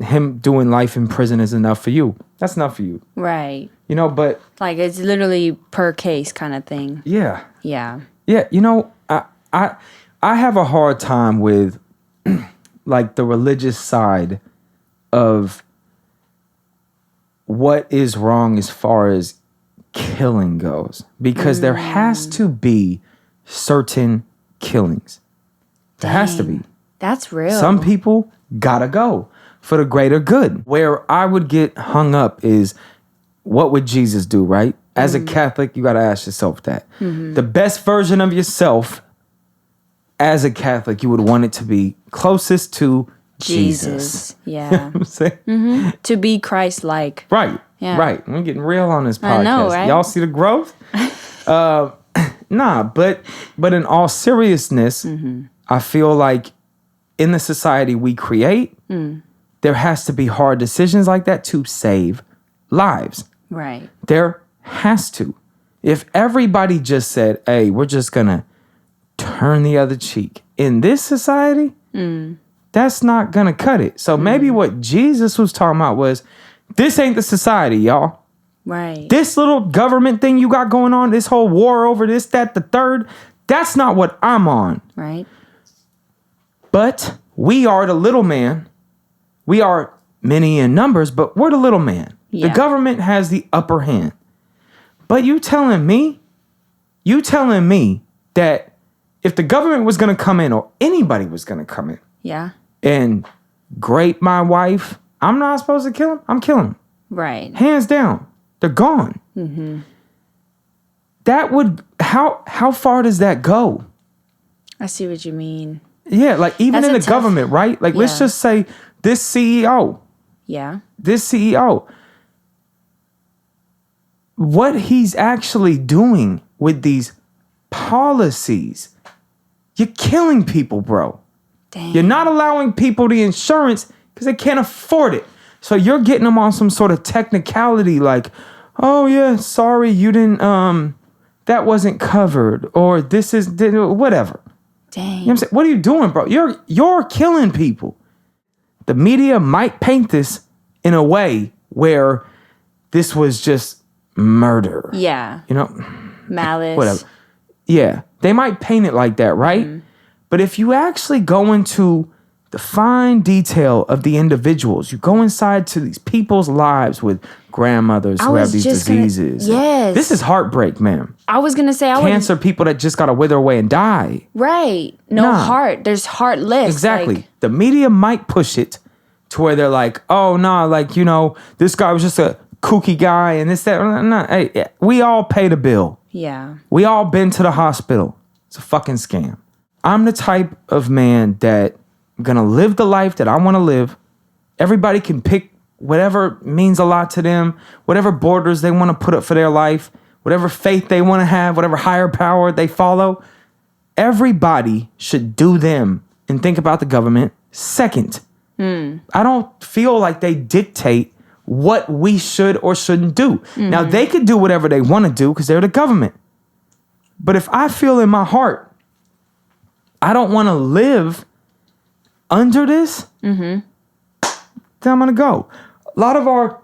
him doing life in prison is enough for you. That's enough for you. Right. But like it's literally per case kind of thing. Yeah. Yeah. Yeah. I have a hard time with like the religious side of what is wrong as far as killing goes, because there has to be certain killings. There has to be. That's real. Some people gotta go for the greater good. Where I would get hung up is, what would Jesus do, right? As a Catholic, you gotta ask yourself that. The best version of yourself as a Catholic, you would want it to be closest to Jesus. Yeah. You know what I'm saying? To be Christ-like. Right. Yeah. Right. We're getting real on this podcast. I know, right? Y'all see the growth? But in all seriousness, I feel like in the society we create, there has to be hard decisions like that to save lives. Right. There has to. If everybody just said, hey, we're just going to turn the other cheek in this society, that's not going to cut it. So maybe what Jesus was talking about was, this ain't the society, y'all. Right. This little government thing you got going on, this whole war over this, that, the third, that's not what I'm on. Right. But we are the little man. We are many in numbers, but we're the little man. Yeah. The government has the upper hand. But you telling me that if the government was going to come in, or anybody was going to come in, Yeah. and grape my wife, I'm not supposed to kill him? I'm killing him. Right. Hands down. They're gone. That would, how far does that go? I see what you mean. Yeah, like even That's in a the tough- government, right? Like let's Yeah. just say this CEO, Yeah. what he's actually doing with these policies, you're killing people, bro. Dang. You're not allowing people the insurance because they can't afford it. So you're getting them on some sort of technicality like, oh yeah, sorry, you didn't, that wasn't covered, or this is, whatever. Dang. You know what I'm saying? What are you doing, bro? You're killing people. The media might paint this in a way where this was just murder. Yeah. Malice. Whatever. Yeah. They might paint it like that, right? But if you actually go into the fine detail of the individuals, you go inside to these people's lives with grandmothers who have these diseases. Yes. This is heartbreak, man. I was going to say, Cancer people that just got to wither away and die. Right. No Nah. heart. There's heartless. Exactly. Like, The media might push it to where they're like, oh, no, like, you know, this guy was just a kooky guy and this, that. No, hey, we all paid a bill. Yeah. We all been to the hospital. It's a fucking scam. I'm the type of man that I'm going to live the life that I want to live. Everybody can pick whatever means a lot to them, whatever borders they want to put up for their life, whatever faith they want to have, whatever higher power they follow. Everybody should do them and think about the government second. I don't feel like they dictate what we should or shouldn't do. Now, they could do whatever they want to do because they're the government. But if I feel in my heart, I don't want to live under this, then I'm going to go. A lot of our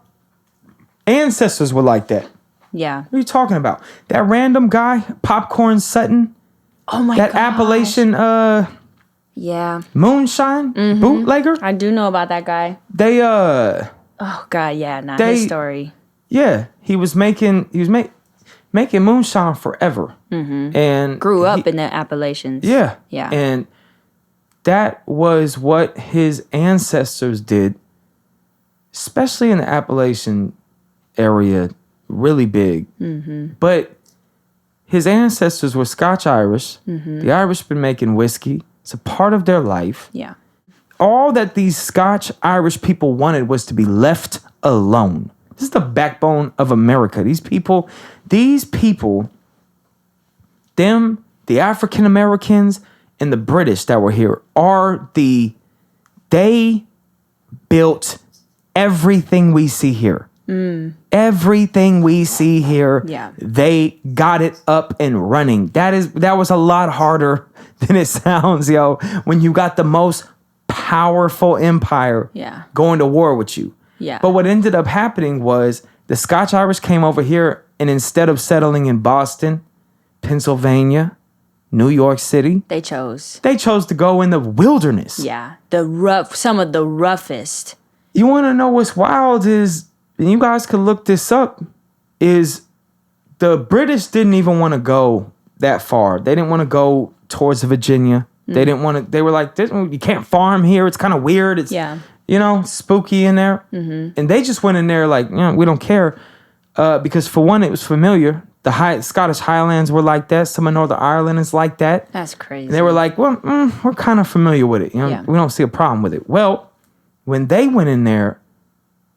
ancestors were like that. Yeah. What are you talking about? That random guy, Popcorn Sutton. Oh my that gosh. Appalachian Yeah. moonshine bootlegger. I do know about that guy. They Oh God, yeah, not his story. Yeah, he was making moonshine forever. And Grew up in the Appalachians. Yeah. Yeah. And that was what his ancestors did, especially in the Appalachian area, really big. But his ancestors were Scotch-Irish. The Irish been making whiskey. It's a part of their life. Yeah. All that these Scotch-Irish people wanted was to be left alone. This is the backbone of America. These people, them, the African Americans, and the British that were here they built everything we see here. Everything we see here, they got it up and running. That was a lot harder than it sounds, yo, when you got the most powerful empire going to war with you. Yeah. But what ended up happening was the Scotch-Irish came over here, and instead of settling in Boston, Pennsylvania, New York City, They chose to go in the wilderness. Yeah. Some of the roughest. You want to know what's wild is, and you guys can look this up, is the British didn't even want to go that far. They didn't want to go towards Virginia. They didn't want to, they were like, you can't farm here. It's kind of weird. It's, spooky in there. And they just went in there like, we don't care. Because for one, it was familiar. The Scottish Highlands were like that. Some of Northern Ireland is like that. That's crazy. And they were like, well, we're kind of familiar with it. We don't see a problem with it. Well, when they went in there,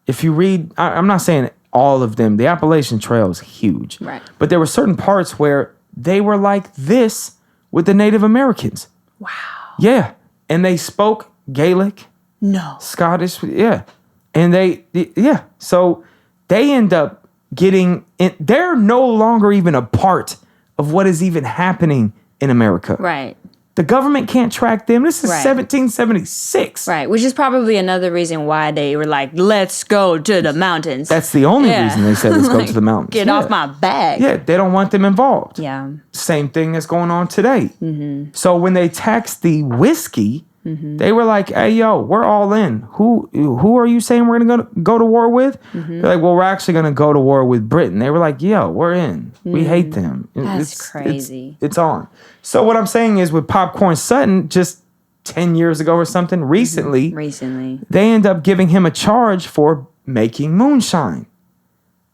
if you read, I'm not saying all of them, the Appalachian Trail is huge. Right. But there were certain parts where they were like this with the Native Americans. Wow. Yeah. And they spoke Gaelic. No. Scottish. Yeah. And so they end up they're no longer even a part of what is even happening in America. Right. The government can't track them. This is 1776. Right, which is probably another reason why they were like, let's go to the mountains. That's the only reason they said let's go to the mountains. Get off my back. Yeah, they don't want them involved. Yeah. Same thing that's going on today. So when they taxed the whiskey, they were like, hey, yo, we're all in. Who are you saying we're going to go to war with? They're like, well, we're actually going to go to war with Britain. They were like, yo, we're in. We hate them. That's crazy. It's on. So what I'm saying is with Popcorn Sutton, just 10 years ago or something, recently, they end up giving him a charge for making moonshine.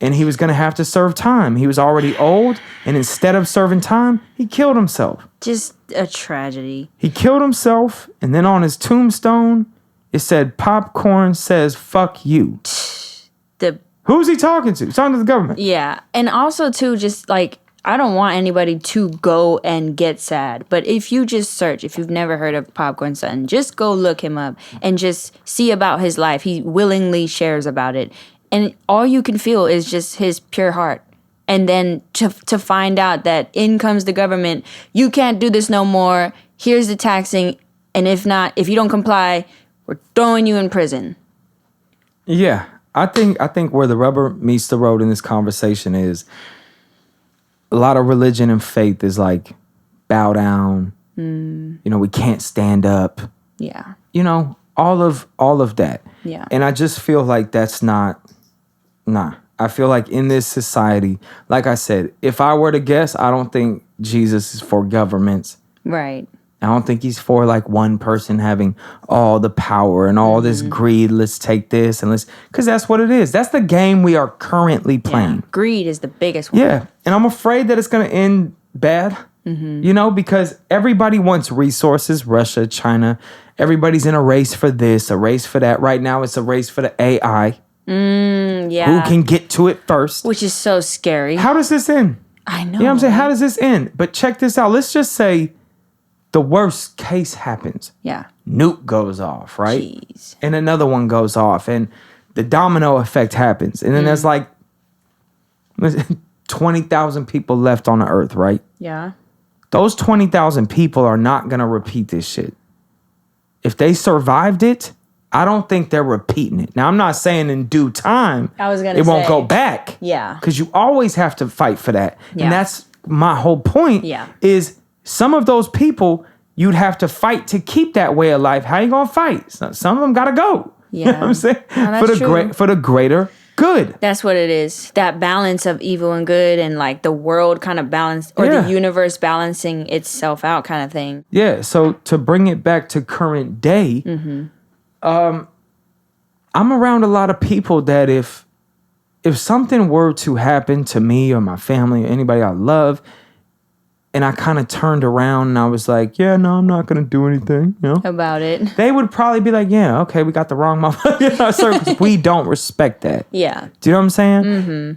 And he was going to have to serve time. He was already old, and instead of serving time, he killed himself. Just a tragedy. He killed himself, and then on his tombstone, it said, Popcorn says, fuck you. Who's he talking to? He's talking to the government. Yeah. And also, too, just like, I don't want anybody to go and get sad. But if you just search, if you've never heard of Popcorn Sutton, just go look him up and just see about his life. He willingly shares about it. And all you can feel is just his pure heart. And then to find out that in comes the government, you can't do this no more. Here's the taxing. And if you don't comply, we're throwing you in prison. Yeah. I think where the rubber meets the road in this conversation is a lot of religion and faith is like bow down. We can't stand up. Yeah. All of that. Yeah. And I just feel like that's not. Nah, I feel like in this society, like I said, if I were to guess, I don't think Jesus is for governments. Right. I don't think he's for like one person having all the power and all this greed. Let's take this and because that's what it is. That's the game we are currently playing. Yeah. Greed is the biggest one. Yeah. And I'm afraid that it's going to end bad, because everybody wants resources, Russia, China. Everybody's in a race for this, a race for that. Right now, it's a race for the AI. Yeah. Who can get to it first? Which is so scary. How does this end? I know. You know what I'm saying? How does this end? But check this out. Let's just say the worst case happens. Yeah. Nuke goes off, right? Jeez. And another one goes off. And the domino effect happens. And then there's like 20,000 people left on the earth, right? Yeah. Those 20,000 people are not going to repeat this shit. If they survived it, I don't think they're repeating it. Now, I'm not saying in due time, it won't go back. Yeah. Because you always have to fight for that. Yeah. And that's my whole point. Yeah. Is some of those people, you'd have to fight to keep that way of life. How you going to fight? Some of them got to go. Yeah. You know what I'm saying? No, for the greater good. That's what it is. That balance of evil and good and like the world kind of balance or the universe balancing itself out kind of thing. Yeah. So to bring it back to current day, I'm around a lot of people that if something were to happen to me or my family or anybody I love, and I kind of turned around and I was like, yeah, no, I'm not going to do anything, About it. They would probably be like, yeah, okay, we got the wrong motherfucker. Because we don't respect that. Yeah. Do you know what I'm saying?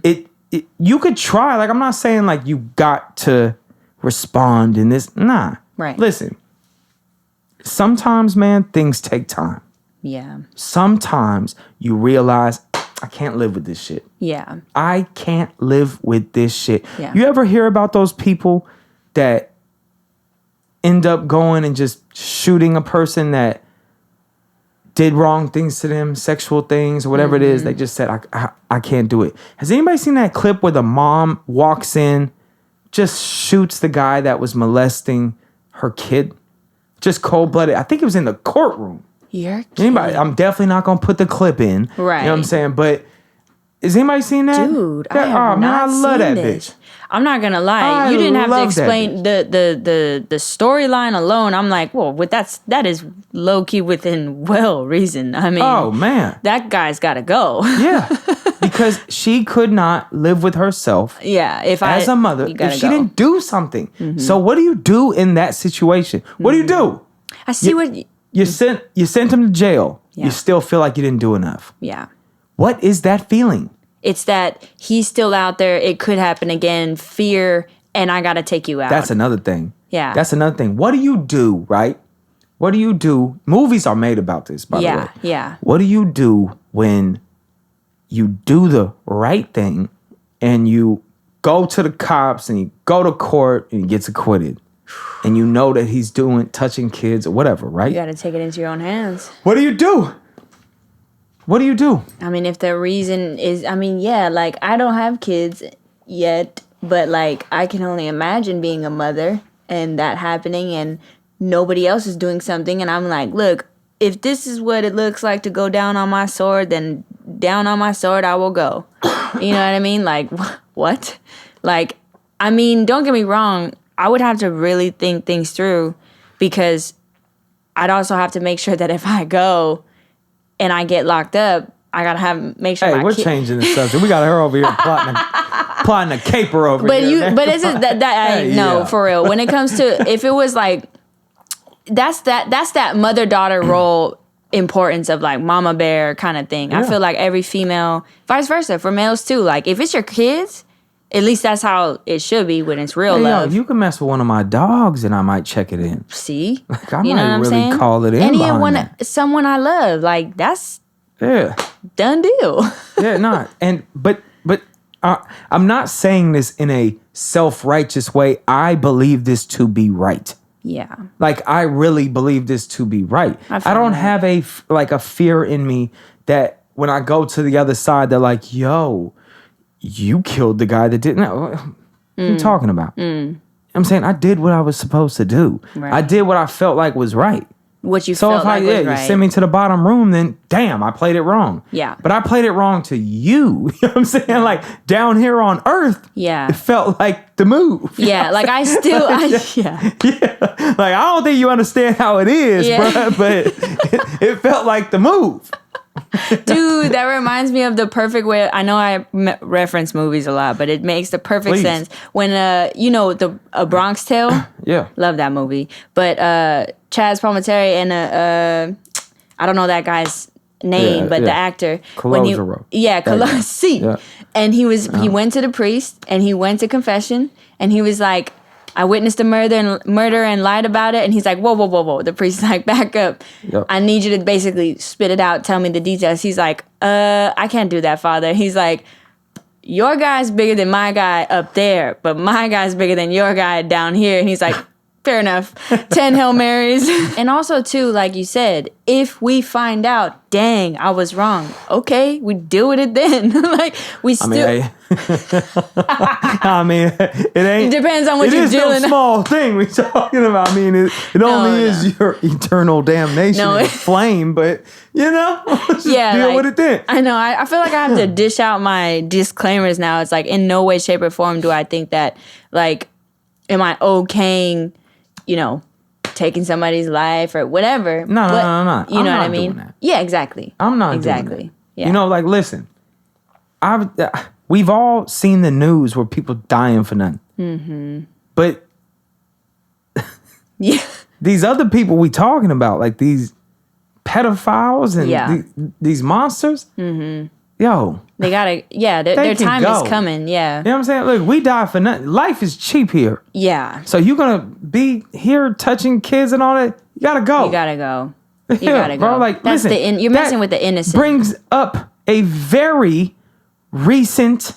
You could try. Like, I'm not saying like you got to respond in this. Nah. Right. Listen, sometimes, man, things take time. Yeah. Sometimes you realize, I can't live with this shit. Yeah. I can't live with this shit. Yeah. You ever hear about those people that end up going and just shooting a person that did wrong things to them, sexual things, or whatever it is? They just said, I can't do it. Has anybody seen that clip where the mom walks in, just shoots the guy that was molesting her kid? Just cold-blooded. I think it was in the courtroom. You're Anybody? I'm definitely not gonna put the clip in. Right. You know what I'm saying? But has anybody seen that? Dude, I love that bitch. I'm not gonna lie. You didn't have to explain the storyline alone. I'm like, well, that is low key within reason. I mean, oh man, that guy's got to go. Yeah, because she could not live with herself. Yeah, as a mother, if she didn't do something. So what do you do in that situation? What do you do? I see what you sent him to jail. Yeah. You still feel like you didn't do enough. Yeah. What is that feeling? It's that he's still out there. It could happen again. Fear, and I got to take you out. That's another thing. Yeah. That's another thing. What do you do, right? What do you do? Movies are made about this, by the way. Yeah. What do you do when you do the right thing and you go to the cops and you go to court and he gets acquitted? And you know that he's touching kids or whatever, right? You got to take it into your own hands. What do you do? What do you do? I mean, if the reason is, like, I don't have kids yet, but, like, I can only imagine being a mother and that happening and nobody else is doing something. And I'm like, look, if this is what it looks like to go down on my sword, then down on my sword I will go. You know what I mean? Like, what? Like, I mean, don't get me wrong. I would have to really think things through because I'd also have to make sure that if I go and I get locked up, I gotta make sure. Hey, we're changing the subject. We got her over here plotting a caper over here. But isn't that for real? When it comes to if it was like that's that mother daughter role importance of like mama bear kind of thing. Yeah. I feel like every female, vice versa for males too. Like if it's your kids, at least that's how it should be when it's real love. You can mess with one of my dogs and I might check it in. See? Like I might really call it in. Someone I love. Like that's done deal. Yeah, not. But I'm not saying this in a self-righteous way. I believe this to be right. Yeah. Like I really believe this to be right. I don't have a fear in me that when I go to the other side, they're like, yo, you killed the guy that didn't. What are you talking about? I'm saying I did what I was supposed to do. Right. I did what I felt like was right. what you So felt if like was right. you send me to the bottom room, then damn, I played it wrong. Yeah. But I played it wrong to you. You know what I'm saying? Like down here on Earth, Yeah. it felt like the move. Yeah, like I still, Yeah. Like I don't think you understand how it is, bro, but it felt like the move. Dude, that reminds me of the perfect way. I know I reference movies a lot, but it makes the perfect sense when the A Bronx Tale. Yeah, love that movie. But Chaz Palminteri and I don't know that guy's name, but the actor Colosimo. Colosimo. And he went to the priest and he went to confession and he was like, I witnessed a murder and lied about it. And he's like, whoa. The priest's like, back up. Yep. I need you to basically spit it out. Tell me the details. He's like, I can't do that, Father. He's like, your guy's bigger than my guy up there, but my guy's bigger than your guy down here. And he's like, fair enough. 10 Hail Marys. And also, too, like you said, if we find out, dang, I was wrong. Okay, we deal with it then. Like, we still... I mean, it ain't... It depends on what you're dealing with. It is no small thing we're talking about. I mean, it only is your eternal damnation in flame, but, just deal with it then. I know. I feel like I have to dish out my disclaimers now. It's like, in no way, shape, or form do I think that, like, am I okaying... taking somebody's life or whatever. No. You know what I mean? Yeah, exactly. I'm not exactly. Doing that. Yeah. Like, listen, we've all seen the news where people dying for nothing. Mm-hmm. But these other people we talking about, like these pedophiles and these monsters, yo. They gotta, their time is coming, yeah. You know what I'm saying? Look, we die for nothing. Life is cheap here. Yeah. So you're gonna be here touching kids and all that, you gotta go. You gotta go. You gotta go. Bro, like, that's listen, you're messing with the innocent. Brings up a very recent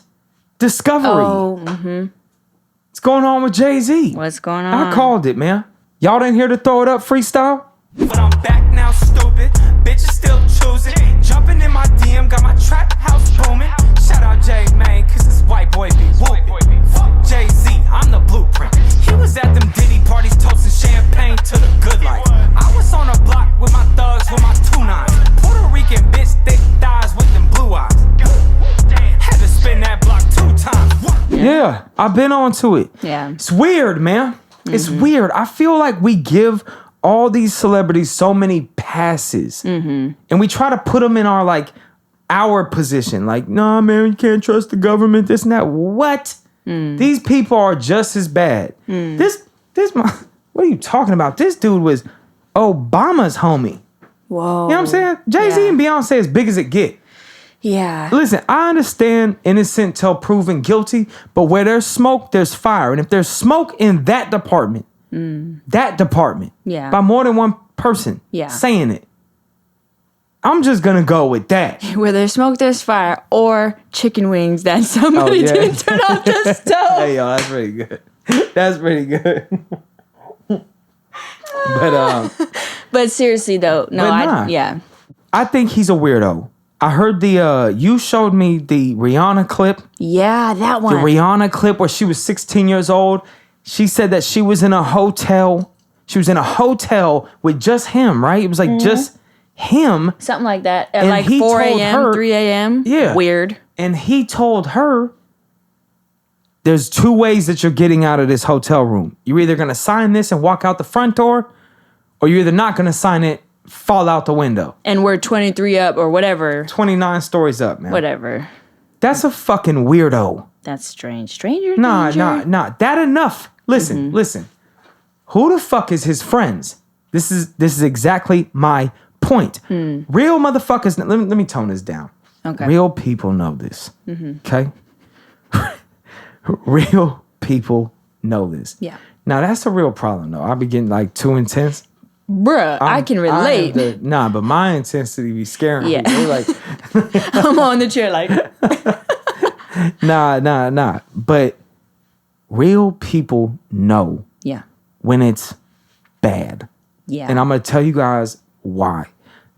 discovery. What's going on with Jay-Z? What's going on? I called it, man. Y'all didn't hear the Throw It Up freestyle? But I'm back now, stupid. Bitches still choosing. Jumping in my DM, got my trap house booming. Shout out Jay, man, cause this white boy be whooping. Fuck Jay-Z, I'm the blueprint. He was at them Diddy parties, toasting champagne to the good life. I was on a block with my thugs, with my 2-9. Puerto Rican bitch, thick thighs with them blue eyes. Had to spin that block 2 times. Yeah, I've been onto it. Yeah. It's weird, man. It's weird. I feel like we give all these celebrities so many passes. And we try to put them in our position. Like, nah, man, you can't trust the government, this and that. What? These people are just as bad. This what are you talking about? This dude was Obama's homie. Whoa. You know what I'm saying? Jay-Z and Beyonce as big as it get. Yeah. Listen, I understand innocent till proven guilty, but where there's smoke, there's fire. And if there's smoke in that department, by more than one person saying it, I'm just going to go with that. Where there's smoke, there's fire, or chicken wings that somebody didn't turn off the stove. Hey, yo, that's pretty good. That's pretty good. But seriously, though, no, I think he's a weirdo. I heard you showed me the Rihanna clip. Yeah, that one. The Rihanna clip where she was 16 years old. She said that she was in a hotel. She was in a hotel with just him, right? It was like just him. Something like that. At like 4 a.m., 3 a.m. Yeah. Weird. And he told her, there's 2 ways that you're getting out of this hotel room. You're either going to sign this and walk out the front door, or you're either not going to sign it, fall out the window. And we're 23 up or whatever. 29 stories up, man. Whatever. That's a fucking weirdo. That's strange. Stranger Nah. danger? That enough. Listen. Who the fuck is his friends? This is exactly my point. Real motherfuckers, let me tone this down. Okay. Real people know this. Okay? Real people know this. Yeah. Now, that's a real problem, though. I be getting too intense. Bruh, I can relate. But my intensity be scaring me. I'm on the chair Nah. But real people know when it's bad. Yeah. And I'm going to tell you guys why.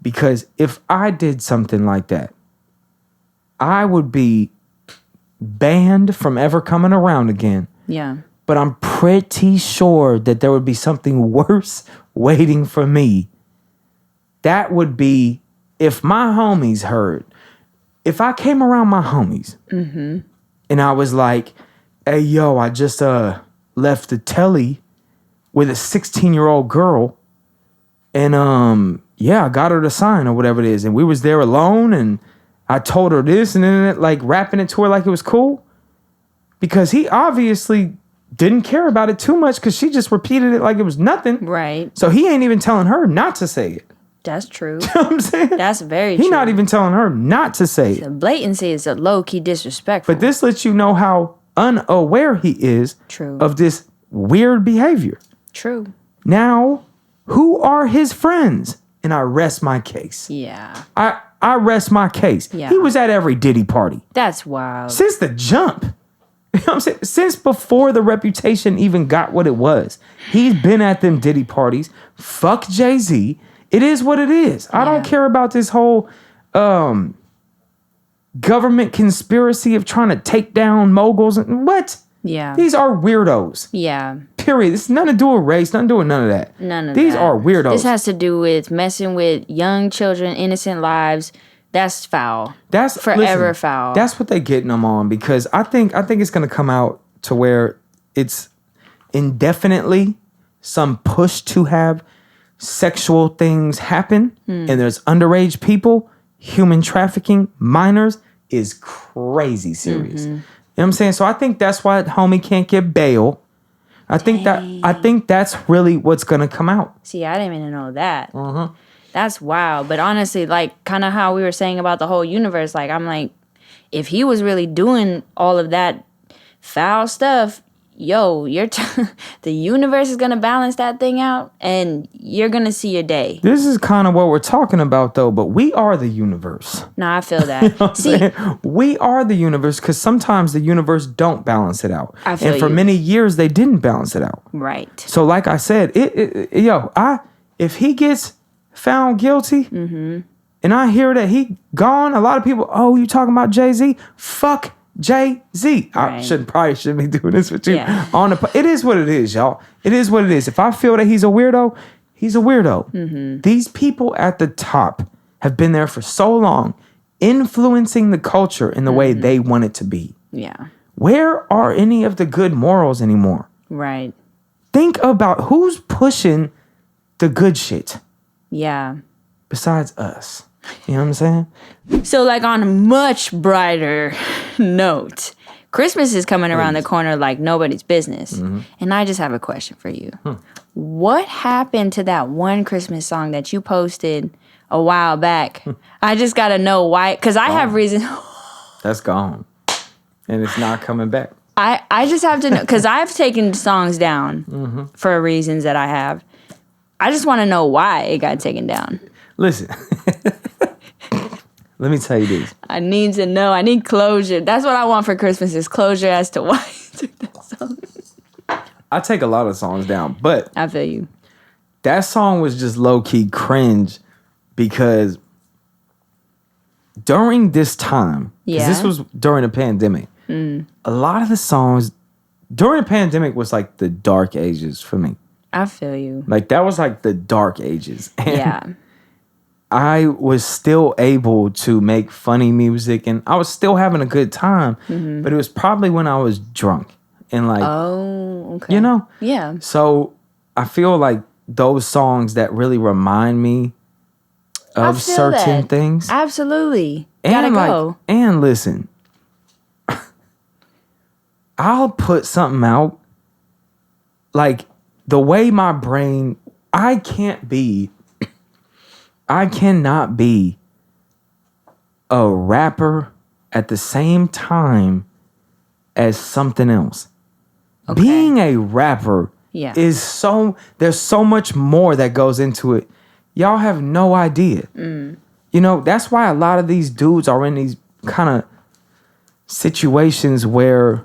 Because if I did something like that, I would be banned from ever coming around again. Yeah. But I'm pretty sure that there would be something worse waiting for me that would be if my homies heard. If I came around my homies and I was like, hey, yo, I just left the telly with a 16-year-old girl and yeah, I got her to sign or whatever it is. And we was there alone and I told her this and then like rapping it to her like it was cool. Because he obviously didn't care about it too much because she just repeated it like it was nothing. Right. So he ain't even telling her not to say it. That's true. You know what I'm saying? That's very true. He not even telling her not to say it. The blatancy is a low-key disrespectful. But this lets you know how unaware he is of this weird behavior. True. Now, who are his friends? And I rest my case. Yeah. I rest my case. Yeah. He was at every Diddy party. That's wild. Since the jump. You know what I'm saying? Since before the reputation even got what it was. He's been at them Diddy parties. Fuck Jay-Z. It is what it is. I don't care about this whole government conspiracy of trying to take down moguls. What? Yeah. These are weirdos. Yeah. Period. It's nothing to do with race. Nothing to do with none of that. None of These that. are weirdos. This has to do with messing with young children, innocent lives. That's foul. That's forever foul. That's what they getting them on because I think it's gonna come out to where it's indefinitely some push to have sexual things happen and there's underage people, human trafficking, minors is crazy serious. You know what I'm saying? So I think that's why homie can't get bail. I think that's really what's gonna come out. See, I didn't even know that. That's wild. But honestly, like kind of how we were saying about the whole universe, like I'm like, if he was really doing all of that foul stuff, yo, the universe is gonna balance that thing out, and you're gonna see your day. This is kind of what we're talking about, though. But we are the universe. No, I feel that. You know what See, I'm saying? We are the universe because sometimes the universe don't balance it out, I feel and for you. many years they didn't balance it out. right. So, like I said, if he gets found guilty, and I hear that he gone, a lot of people, oh, you talking about Jay-Z? Fuck Jay-Z. I Right. shouldn't be doing this with you. Yeah. It is what it is, y'all. It is what it is. If I feel that he's a weirdo, he's a weirdo. These people at the top have been there for so long, influencing the culture in the way they want it to be. Yeah. Where are any of the good morals anymore? Right. Think about who's pushing the good shit Yeah. besides us. You know what I'm saying? So, like, on a much brighter note, Christmas is coming around the corner like nobody's business. And I just have a question for you. What happened to that one Christmas song that you posted a while back? I just got to know why. Because I have reason. That's gone. And it's not coming back. I just have to know. Because I've taken songs down for reasons that I have. I just want to know why it got taken down. Listen. Let me tell you this. I need to know. I need closure. That's what I want for Christmas is closure as to why you took that song. I take a lot of songs down, but I feel you. that song was just low-key cringe because during this time, 'cause this was during the pandemic, a lot of the songs during the pandemic was like the dark ages for me. I feel you. Like that was like the dark ages. And Yeah. I was still able to make funny music and I was still having a good time, but it was probably when I was drunk and like, Oh, okay. you know? Yeah. So I feel like those songs that really remind me I of feel certain that. things. Absolutely. And Gotta like, go. and listen, I'll put something out like the way my brain, I cannot be a rapper at the same time as something else. Okay. Being a rapper Yeah. is there's so much more that goes into it. Y'all have no idea. You know, that's why a lot of these dudes are in these kind of situations where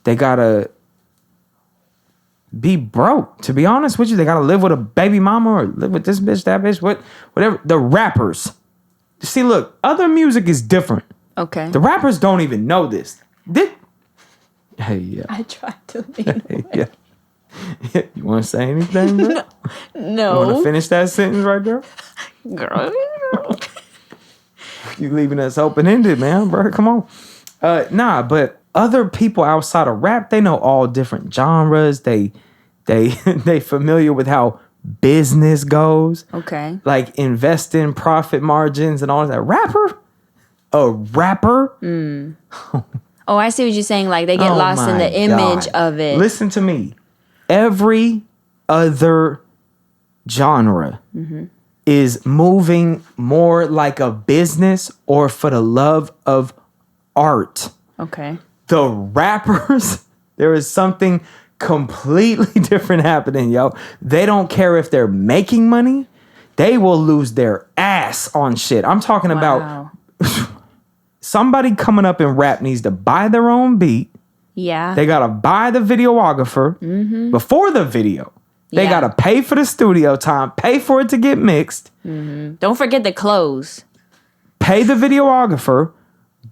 they gotta be broke. To be honest with you, they gotta live with a baby mama or live with this bitch, that bitch, whatever. The rappers. See, look, other music is different. Okay. The rappers don't even know this. Hey, yeah. I tried to lean away. Yeah. You want to say anything, bro? No. You want to finish that sentence right there? Girl. You leaving us open-ended, man, bro. Come on. Nah, but other people outside of rap, they know all different genres. They familiar with how business goes. Okay. Like invest in profit margins and all that. A rapper? Oh, I see what you're saying. Like they get lost in the image of it. Listen to me. Every other genre is moving more like a business or for the love of art. Okay. The rappers, there is something completely different happening, yo. They don't care if they're making money. They will lose their ass on shit. I'm talking about somebody coming up in rap needs to buy their own beat. Yeah. They got to buy the videographer before the video. They got to pay for the studio time, pay for it to get mixed. Don't forget the clothes. Pay the videographer,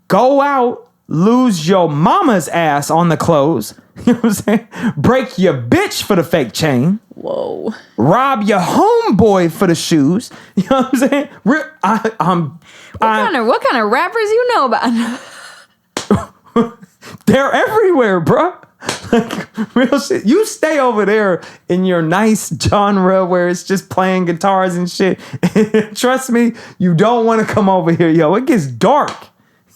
go out, lose your mama's ass on the clothes. You know what I'm saying? Break your bitch for the fake chain. Whoa. Rob your homeboy for the shoes. You know what I'm saying? What kind of rappers you know about? They're everywhere, bro. Like real shit. You stay over there in your nice genre where it's just playing guitars and shit. Trust me, you don't want to come over here, yo. It gets dark.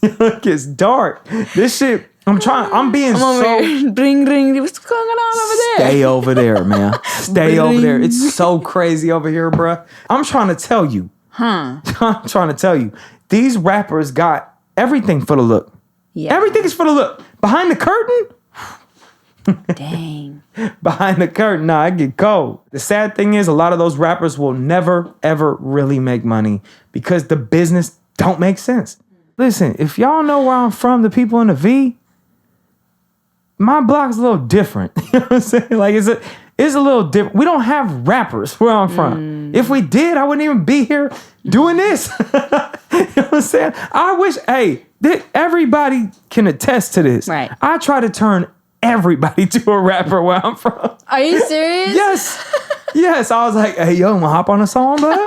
It gets dark. This shit. I'm being so. Ring, ring. What's going on over there? Stay over there, man. Stay over there. It's so crazy over here, bro. I'm trying to tell you. I'm trying to tell you. These rappers got everything for the look. Yeah. Everything is for the look. Behind the curtain. Dang. Behind the curtain, nah, I get cold. The sad thing is a lot of those rappers will never, ever really make money because the business don't make sense. Listen, if y'all know where I'm from, the people in the V, my block's a little different. You know what I'm saying? Like, it's a little different. We don't have rappers where I'm from. If we did, I wouldn't even be here doing this. You know what I'm saying? I wish, everybody can attest to this. Right. I try to turn everybody to a rapper where I'm from. Are you serious? Yes. Yes. I was like, hey, yo, I'm gonna hop on a song, bud.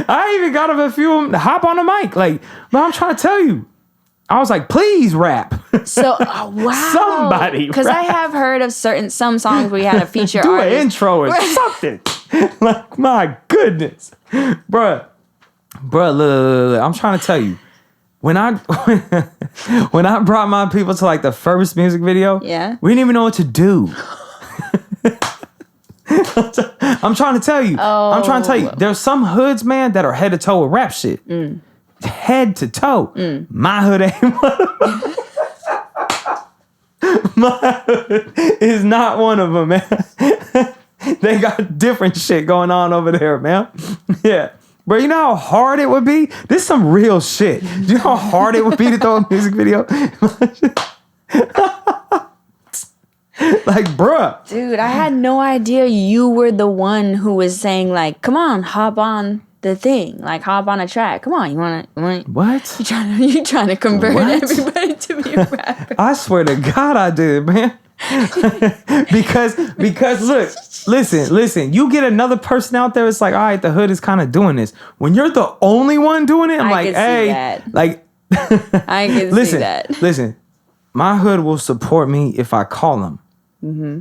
I even got a few of them to hop on the mic. Like, but I'm trying to tell you. I was like, please rap. So, wow. Somebody. Because I have heard of some songs where you had a feature Do artist. an intro or something. Like, my goodness. Bruh, look, I'm trying to tell you. When I brought my people to like the first music video, we didn't even know what to do. I'm trying to tell you. I'm trying to tell you. There's some hoods, man, that are head to toe with rap shit. Head to toe. My hood ain't one of them. My hood is not one of them, man. They got different shit going on over there, man. Yeah. Bro, you know how hard it would be? This is some real shit. Do you know how hard it would be to throw a music video? Like, bruh. Dude, I had no idea you were the one who was saying, like, come on, hop on the thing. Like, hop on a track. Come on, you wanna What? You trying to convert What? everybody to be a rapper. I swear to God I did, man. because look, listen, you get another person out there, it's like, all right, the hood is kind of doing this. When you're the only one doing it, I'm like, hey, like I can see that. Listen, my hood will support me if I call them.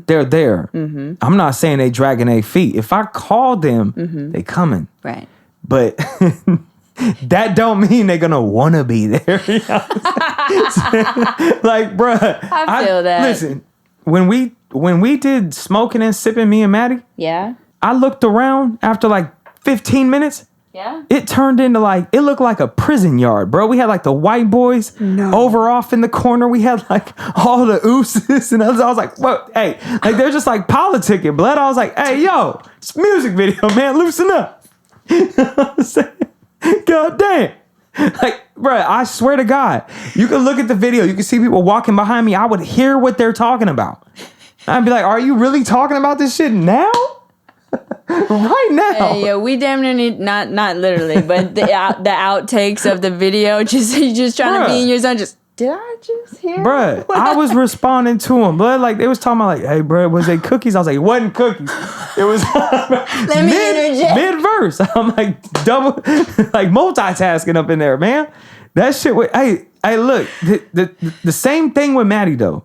They're there. I'm not saying they dragging their feet. If I call them, they coming. Right. But that don't mean they're gonna wanna be there. You know like, bruh. I feel that. Listen, when we did smoking and sipping, me and Maddie, I looked around after like 15 minutes. Yeah. It turned into like, it looked like a prison yard, bro. We had like the white boys over off in the corner. We had like all the ooses and others. I was like, what? Hey, like they're just like politicking, blood. I was like, hey, yo, it's a music video, man. Loosen up. You know what I'm saying? God damn. Like, bro, I swear to God, you can look at the video. You can see people walking behind me. I would hear what they're talking about. I'd be like, are you really talking about this shit now? Right now. Yeah, we damn near need, not literally, but the outtakes of the video, just trying to be in your zone. Just, did I just hear? Bruh, I was responding to them, but like they was talking about like, hey, bro, was they cookies? I was like, it wasn't cookies. It was Let me interject. mid verse. I'm like like multitasking up in there, man. That shit. Hey, look, the same thing with Maddie though.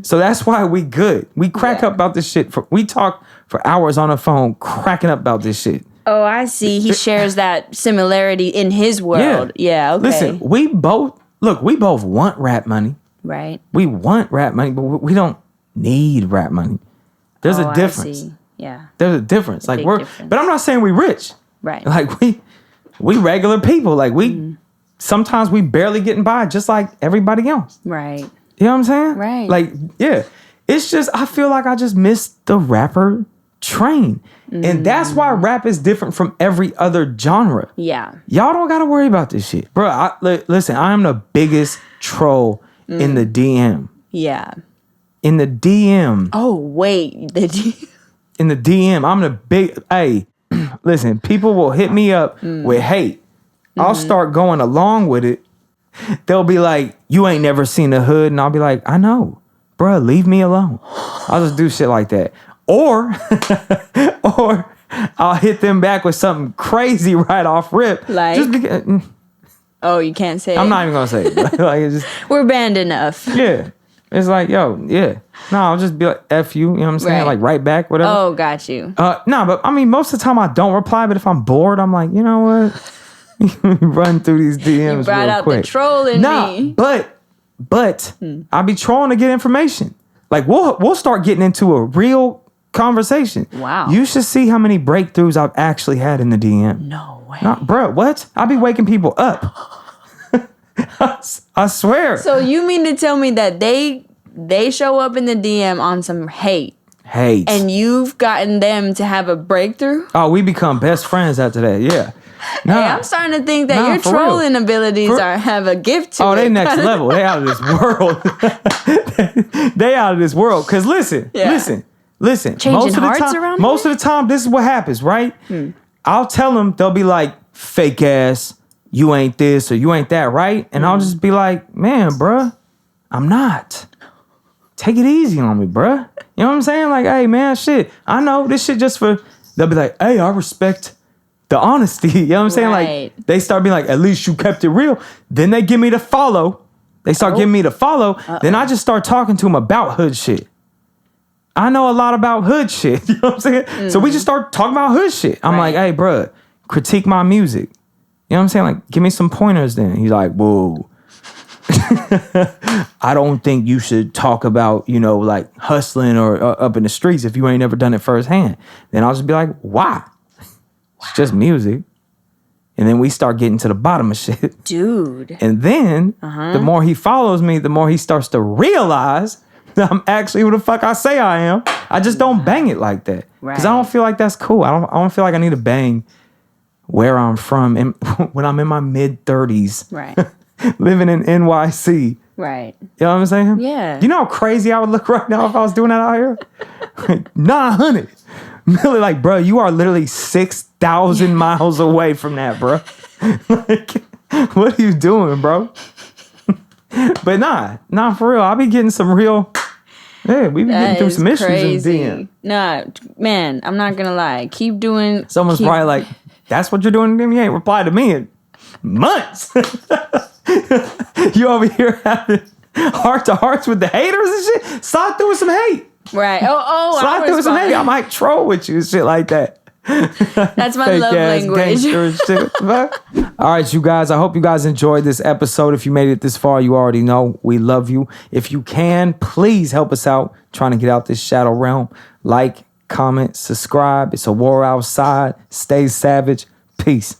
So that's why we good. We crack up about this shit. We talk for hours on the phone, cracking up about this shit. Oh, I see. He shares that similarity in his world. Yeah, okay. Listen, we both want rap money. Right. We want rap money, but we don't need rap money. There's a difference. I see. Yeah. There's a difference. Like difference. But I'm not saying we rich. Right. Like we regular people. Like sometimes we barely getting by just like everybody else. Right. You know what I'm saying? Right. Like, yeah. It's just, I feel like I just missed the rapper train. And that's why rap is different from every other genre. Yeah. Y'all don't got to worry about this shit. Bro, listen, I am the biggest troll in the DM. Yeah. In the DM. Oh, wait. In the DM, I'm the big, hey, listen, people will hit me up with hate. I'll start going along with it. They'll be like, you ain't never seen the hood. And I'll be like, I know. Bruh, leave me alone. I'll just do shit like that. Or I'll hit them back with something crazy right off rip. Like? Just because, Oh, you can't say I'm it. not even going to say it. Like, it's just, We're banned enough. yeah. It's like, yo, yeah. No, I'll just be like, F you. You know what I'm saying? Right. Like, right back, whatever. Oh, got you. No, but I mean, most of the time I don't reply. But if I'm bored, I'm like, you know what? Run through these DMs You brought real out quick. the troll in me. But I be trolling to get information. Like we'll start getting into a real conversation. Wow. You should see how many breakthroughs I've actually had in the DM. No way. Bro, what? I be waking people up. I swear. So you mean to tell me that they show up in the DM on some hate, and you've gotten them to have a breakthrough? Oh, we become best friends after that. Yeah. Nah. Hey, I'm starting to think that Nah, your for real. trolling abilities have a gift to it. Oh, they next level. They out of this world. They out of this world. Cause listen. Changing Most of the hearts time, around most of the time, this is what happens, right? I'll tell them, they'll be like, fake ass, you ain't this or you ain't that, right? And I'll just be like, man, bruh, I'm not. Take it easy on me, bruh. You know what I'm saying? Like, hey, man, shit, I know this shit just for, they'll be like, hey, I respect the honesty. You know what I'm saying? Right. Like, they start being like, at least you kept it real. Then they give me the follow. They start giving me the follow. Then I just start talking to them about hood shit. I know a lot about hood shit. You know what I'm saying? So we just start talking about hood shit. I'm like, hey, bruh, critique my music. You know what I'm saying? Like, give me some pointers then. He's like, whoa. I don't think you should talk about, like hustling or up in the streets if you ain't never done it firsthand. Then I'll just be like, why? It's just music. And then we start getting to the bottom of shit. Dude. And then the more he follows me, the more he starts to realize that I'm actually who the fuck I say I am. I just don't bang it like that. Because I don't feel like that's cool. I don't feel like I need to bang where I'm from and when I'm in my mid-30s. Right. Living in NYC. Right. You know what I'm saying? Yeah. You know how crazy I would look right now if I was doing that out here? 900. Really, like, bro, you are literally 6,000 miles away from that, bro. Like, what are you doing, bro? But nah, for real. I be getting some real. Yeah, we be getting through some issues in DM. Nah, man, I'm not gonna lie. Keep doing. Someone's probably like, "That's what you're doing to me." You ain't replied to me in months. You over here having heart to hearts with the haters and shit. Slide through with some hate. Right. Oh, Slide through with some hate. I might troll with you and shit like that. That's my love language. Shit. All right, you guys. I hope you guys enjoyed this episode. If you made it this far, you already know we love you. If you can, please help us out trying to get out this shadow realm. Like, comment, subscribe. It's a war outside. Stay savage. Peace.